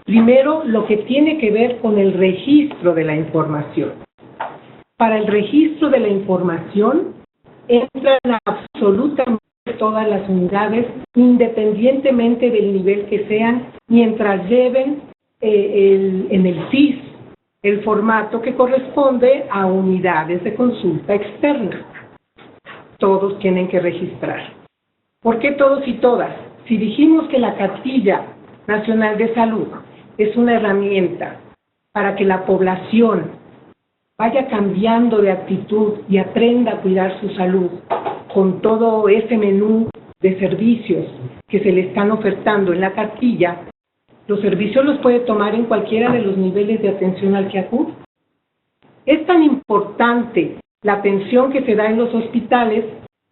Primero, lo que tiene que ver con el registro de la información. Para el registro de la información, entran absolutamente todas las unidades, independientemente del nivel que sean, mientras lleven en el CIS el formato que corresponde a unidades de consulta externa. Todos tienen que registrar. ¿Por qué todos y todas? Si dijimos que la cartilla nacional de salud es una herramienta para que la población vaya cambiando de actitud y aprenda a cuidar su salud con todo ese menú de servicios que se le están ofertando en la cartilla, los servicios los puede tomar en cualquiera de los niveles de atención al que acude. Es tan importante la atención que se da en los hospitales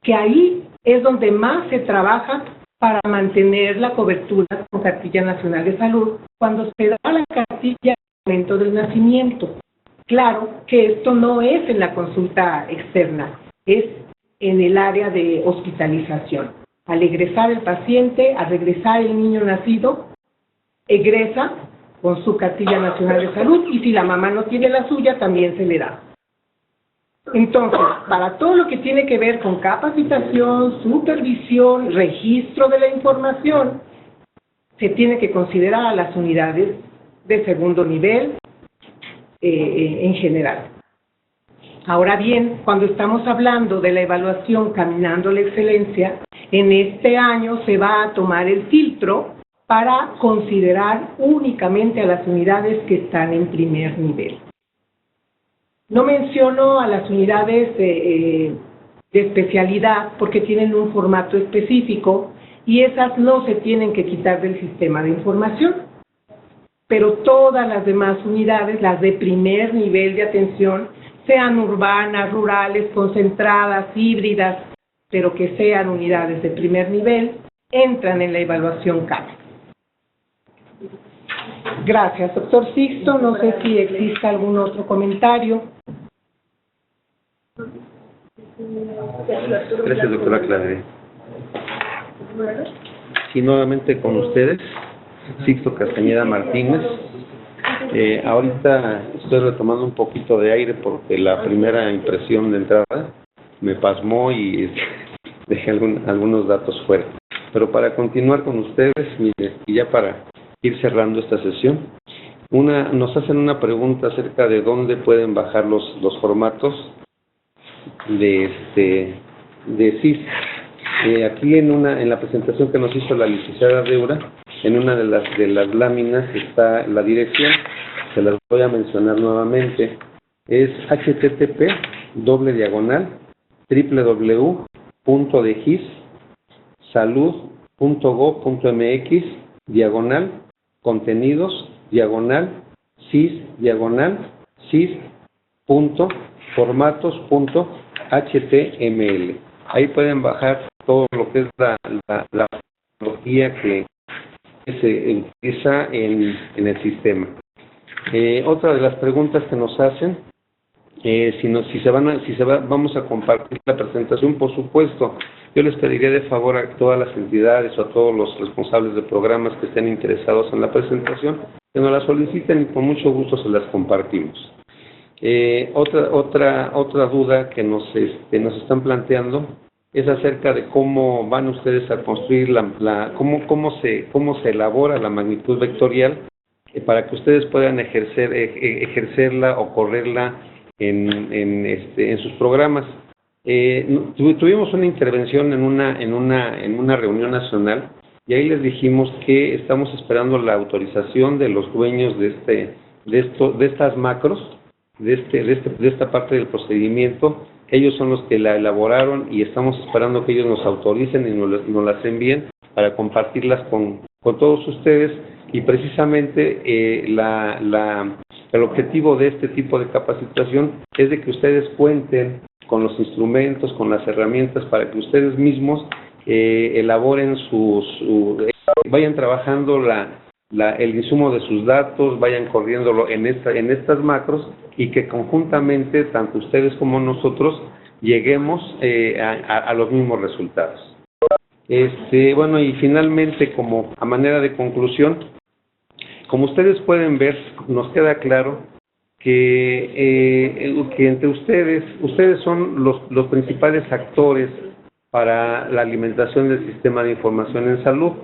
que ahí es donde más se trabaja para mantener la cobertura con cartilla nacional de salud cuando se da la cartilla al momento del nacimiento. Claro que esto no es en la consulta externa, es en el área de hospitalización. Al egresar el paciente, al regresar el niño nacido, egresa con su cartilla nacional de salud y si la mamá no tiene la suya, también se le da. Entonces, para todo lo que tiene que ver con capacitación, supervisión, registro de la información, se tiene que considerar a las unidades de segundo nivel en general. Ahora bien, cuando estamos hablando de la evaluación Caminando a la Excelencia, en este año se va a tomar el filtro para considerar únicamente a las unidades que están en primer nivel. No menciono a las unidades de especialidad porque tienen un formato específico y esas no se tienen que quitar del sistema de información. Pero todas las demás unidades, las de primer nivel de atención, sean urbanas, rurales, concentradas, híbridas, pero que sean unidades de primer nivel, entran en la evaluación CAP. Gracias, doctor Sixto. No sé si existe algún otro comentario. Gracias, doctora Clave. Sí, nuevamente con ustedes, Sixto Castañeda Martínez. Ahorita estoy retomando un poquito de aire porque la primera impresión de entrada me pasmó y dejé algunos datos fuera. Pero para continuar con ustedes, mire, y ya para ir cerrando esta sesión, nos hacen una pregunta acerca de dónde pueden bajar los formatos de CIS. Aquí en la presentación que nos hizo la licenciada Deura, en una de las láminas está la dirección, se las voy a mencionar nuevamente, es http://cis.gov.mx/cis.formatos.html. Ahí pueden bajar todo lo que es la tecnología que se utiliza en el sistema. Otra de las preguntas que nos hacen, vamos a compartir la presentación, por supuesto. Yo les pediría de favor a todas las entidades o a todos los responsables de programas que estén interesados en la presentación, que nos la soliciten y con mucho gusto se las compartimos. Otra duda que nos están planteando es acerca de cómo van ustedes a construir cómo se elabora la magnitud vectorial para que ustedes puedan ejercerla o correrla en sus programas. Tuvimos una intervención en una reunión nacional y ahí les dijimos que estamos esperando la autorización de los dueños de estas macros, de esta parte del procedimiento. Ellos son los que la elaboraron y estamos esperando que ellos nos autoricen y nos las envíen para compartirlas con todos ustedes. Y precisamente el objetivo de este tipo de capacitación es de que ustedes cuenten con los instrumentos, con las herramientas para que ustedes mismos elaboren vayan trabajando el insumo de sus datos, vayan corriéndolo en estas macros y que conjuntamente, tanto ustedes como nosotros, lleguemos a los mismos resultados. Bueno, y finalmente, como a manera de conclusión, como ustedes pueden ver, nos queda claro que entre ustedes son los principales actores para la alimentación del sistema de información en salud.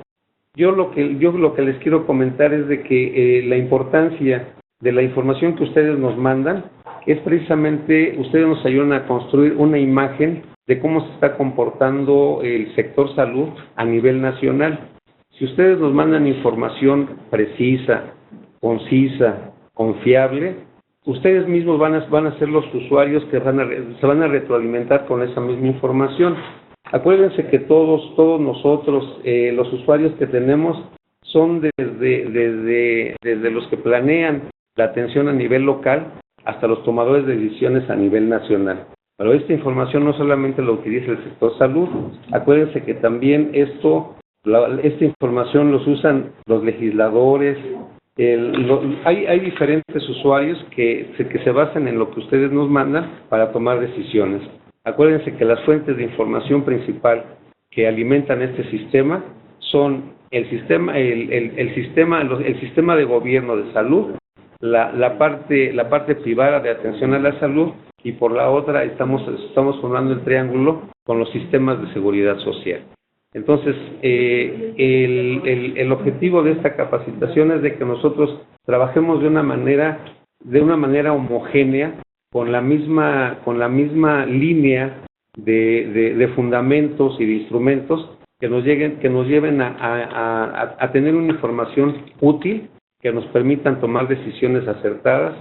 Yo lo que les quiero comentar es de que la importancia de la información que ustedes nos mandan es precisamente, ustedes nos ayudan a construir una imagen de cómo se está comportando el sector salud a nivel nacional. Si ustedes nos mandan información precisa, concisa, confiable, ustedes mismos van a ser los usuarios que se van a retroalimentar con esa misma información. Acuérdense que todos nosotros, los usuarios que tenemos, son desde los que planean la atención a nivel local hasta los tomadores de decisiones a nivel nacional. Pero esta información no solamente la utiliza el sector salud, acuérdense que también esta información los usan los legisladores, hay diferentes usuarios que se basan en lo que ustedes nos mandan para tomar decisiones. Acuérdense que las fuentes de información principal que alimentan este sistema son el sistema de gobierno de salud, la parte privada de atención a la salud, y por la otra estamos formando el triángulo con los sistemas de seguridad social. Entonces, el objetivo de esta capacitación es de que nosotros trabajemos de una manera homogénea, con la misma línea de fundamentos y de instrumentos que nos lleven a tener una información útil, que nos permitan tomar decisiones acertadas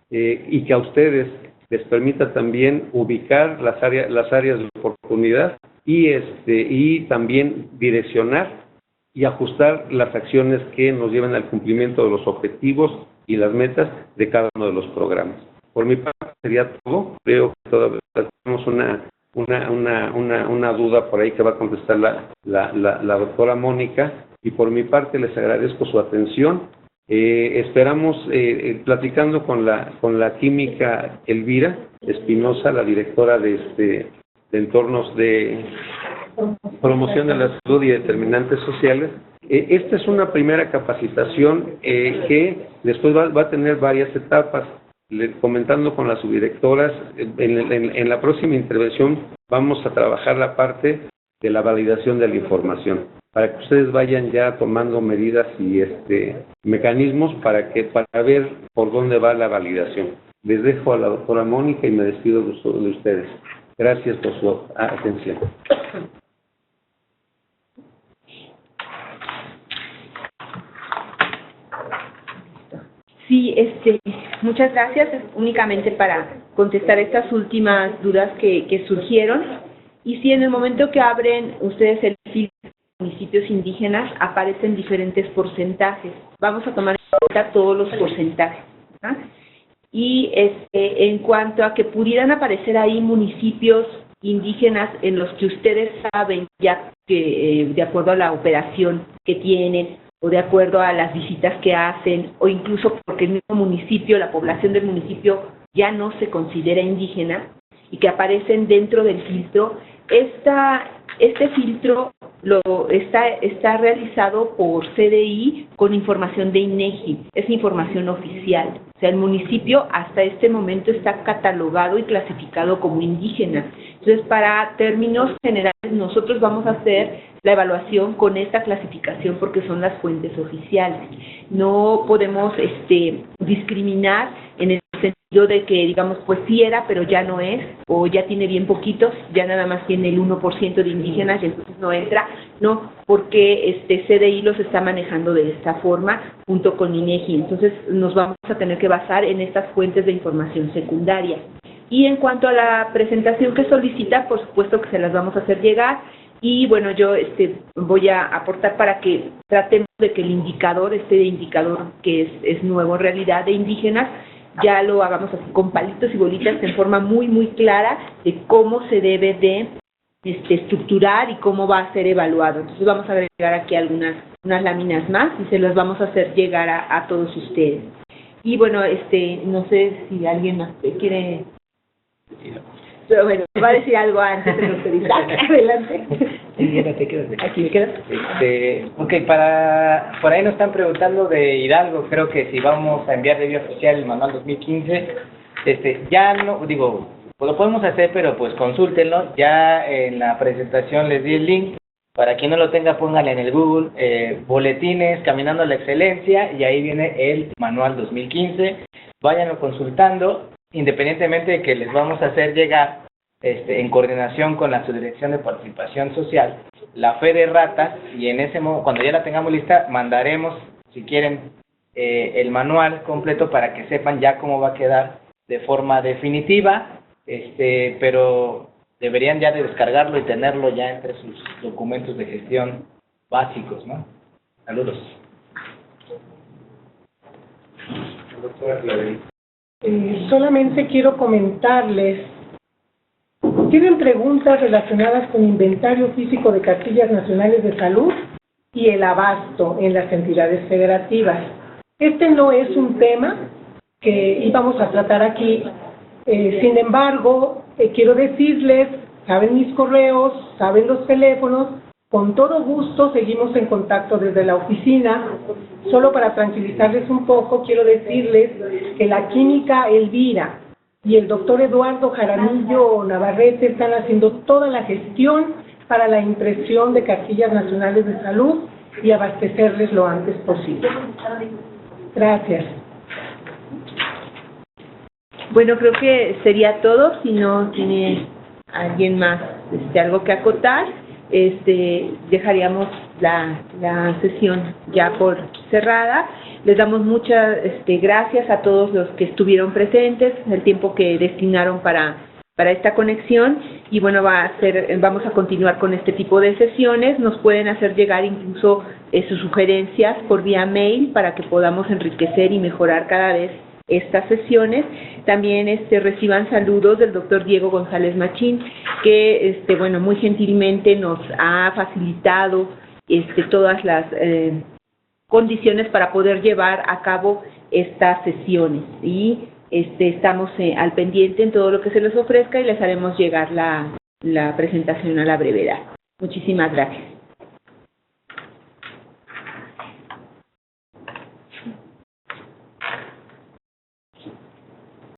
y que a ustedes les permita también ubicar las áreas de oportunidad y también direccionar y ajustar las acciones que nos lleven al cumplimiento de los objetivos y las metas de cada uno de los programas. Por mi parte, sería todo. Creo que todavía tenemos una duda por ahí que va a contestar la doctora Mónica, y por mi parte les agradezco su atención. Esperamos, platicando con la química Elvira Espinosa, la directora de entornos de promoción de la salud y determinantes sociales. Esta es una primera capacitación que después va a tener varias etapas. Comentando con las subdirectoras, en la próxima intervención vamos a trabajar la parte de la validación de la información, para que ustedes vayan ya tomando medidas y mecanismos para ver por dónde va la validación. Les dejo a la doctora Mónica y me despido de ustedes. Gracias por su atención. Sí, muchas gracias. Únicamente para contestar estas últimas dudas que surgieron. Y sí, en el momento que abren ustedes el filtro de municipios indígenas, aparecen diferentes porcentajes. Vamos a tomar en cuenta todos los porcentajes, ¿ah? Y en cuanto a que pudieran aparecer ahí municipios indígenas en los que ustedes saben ya que de acuerdo a la operación que tienen, o de acuerdo a las visitas que hacen, o incluso porque el mismo municipio, la población del municipio ya no se considera indígena, y que aparecen dentro del filtro, este filtro está realizado por CDI con información de INEGI, es información oficial. O sea, el municipio hasta este momento está catalogado y clasificado como indígena. Entonces, para términos generales, nosotros vamos a hacer la evaluación con esta clasificación porque son las fuentes oficiales. No podemos discriminar en el sentido de que, digamos, pues sí era, pero ya no es, o ya tiene bien poquitos, ya nada más tiene el 1% de indígenas y entonces no entra. No, porque CDI los está manejando de esta forma junto con INEGI. Entonces nos vamos a tener que basar en estas fuentes de información secundaria. Y en cuanto a la presentación que solicita, por supuesto que se las vamos a hacer llegar. Y bueno, yo voy a aportar para que tratemos de que el indicador, indicador que es nuevo en realidad de indígenas, ya lo hagamos así con palitos y bolitas en forma muy, muy clara de cómo se debe de estructurar y cómo va a ser evaluado. Entonces vamos a agregar aquí unas láminas más y se las vamos a hacer llegar a todos ustedes. Y bueno, no sé si alguien más quiere... Pero bueno, va a decir algo antes de los periodistas. Adelante. Aquí me quedas. Ok, por ahí nos están preguntando de Hidalgo, creo que si vamos a enviar de vía oficial el manual 2015, ya no, digo, pues lo podemos hacer, pero pues consúltenlo, ya en la presentación les di el link, para quien no lo tenga póngale en el Google, boletines Caminando a la Excelencia, y ahí viene el manual 2015, váyanlo consultando, independientemente de que les vamos a hacer llegar, en coordinación con la Subdirección de Participación Social, la fe de ratas, y en ese modo, cuando ya la tengamos lista, mandaremos, si quieren, el manual completo para que sepan ya cómo va a quedar de forma definitiva, pero deberían ya de descargarlo y tenerlo ya entre sus documentos de gestión básicos, ¿no? Saludos. Solamente quiero comentarles, tienen preguntas relacionadas con inventario físico de cartillas nacionales de salud y el abasto en las entidades federativas. Este no es un tema que íbamos a tratar aquí, sin embargo, quiero decirles, saben mis correos, saben los teléfonos, con todo gusto seguimos en contacto desde la oficina. Solo para tranquilizarles un poco, quiero decirles que la química Elvira y el doctor Eduardo Jaramillo Navarrete están haciendo toda la gestión para la impresión de cartillas nacionales de salud y abastecerles lo antes posible. Gracias. Bueno, creo que sería todo. Si no tiene alguien más algo que acotar, dejaríamos la sesión ya por cerrada. Les damos muchas gracias a todos los que estuvieron presentes, el tiempo que destinaron para esta conexión, y bueno, vamos a continuar con este tipo de sesiones. Nos pueden hacer llegar incluso sus sugerencias por vía mail para que podamos enriquecer y mejorar cada vez estas sesiones. También reciban saludos del doctor Diego González Machín, que bueno, muy gentilmente nos ha facilitado todas las condiciones para poder llevar a cabo estas sesiones, y estamos al pendiente en todo lo que se les ofrezca y les haremos llegar la presentación a la brevedad. Muchísimas gracias.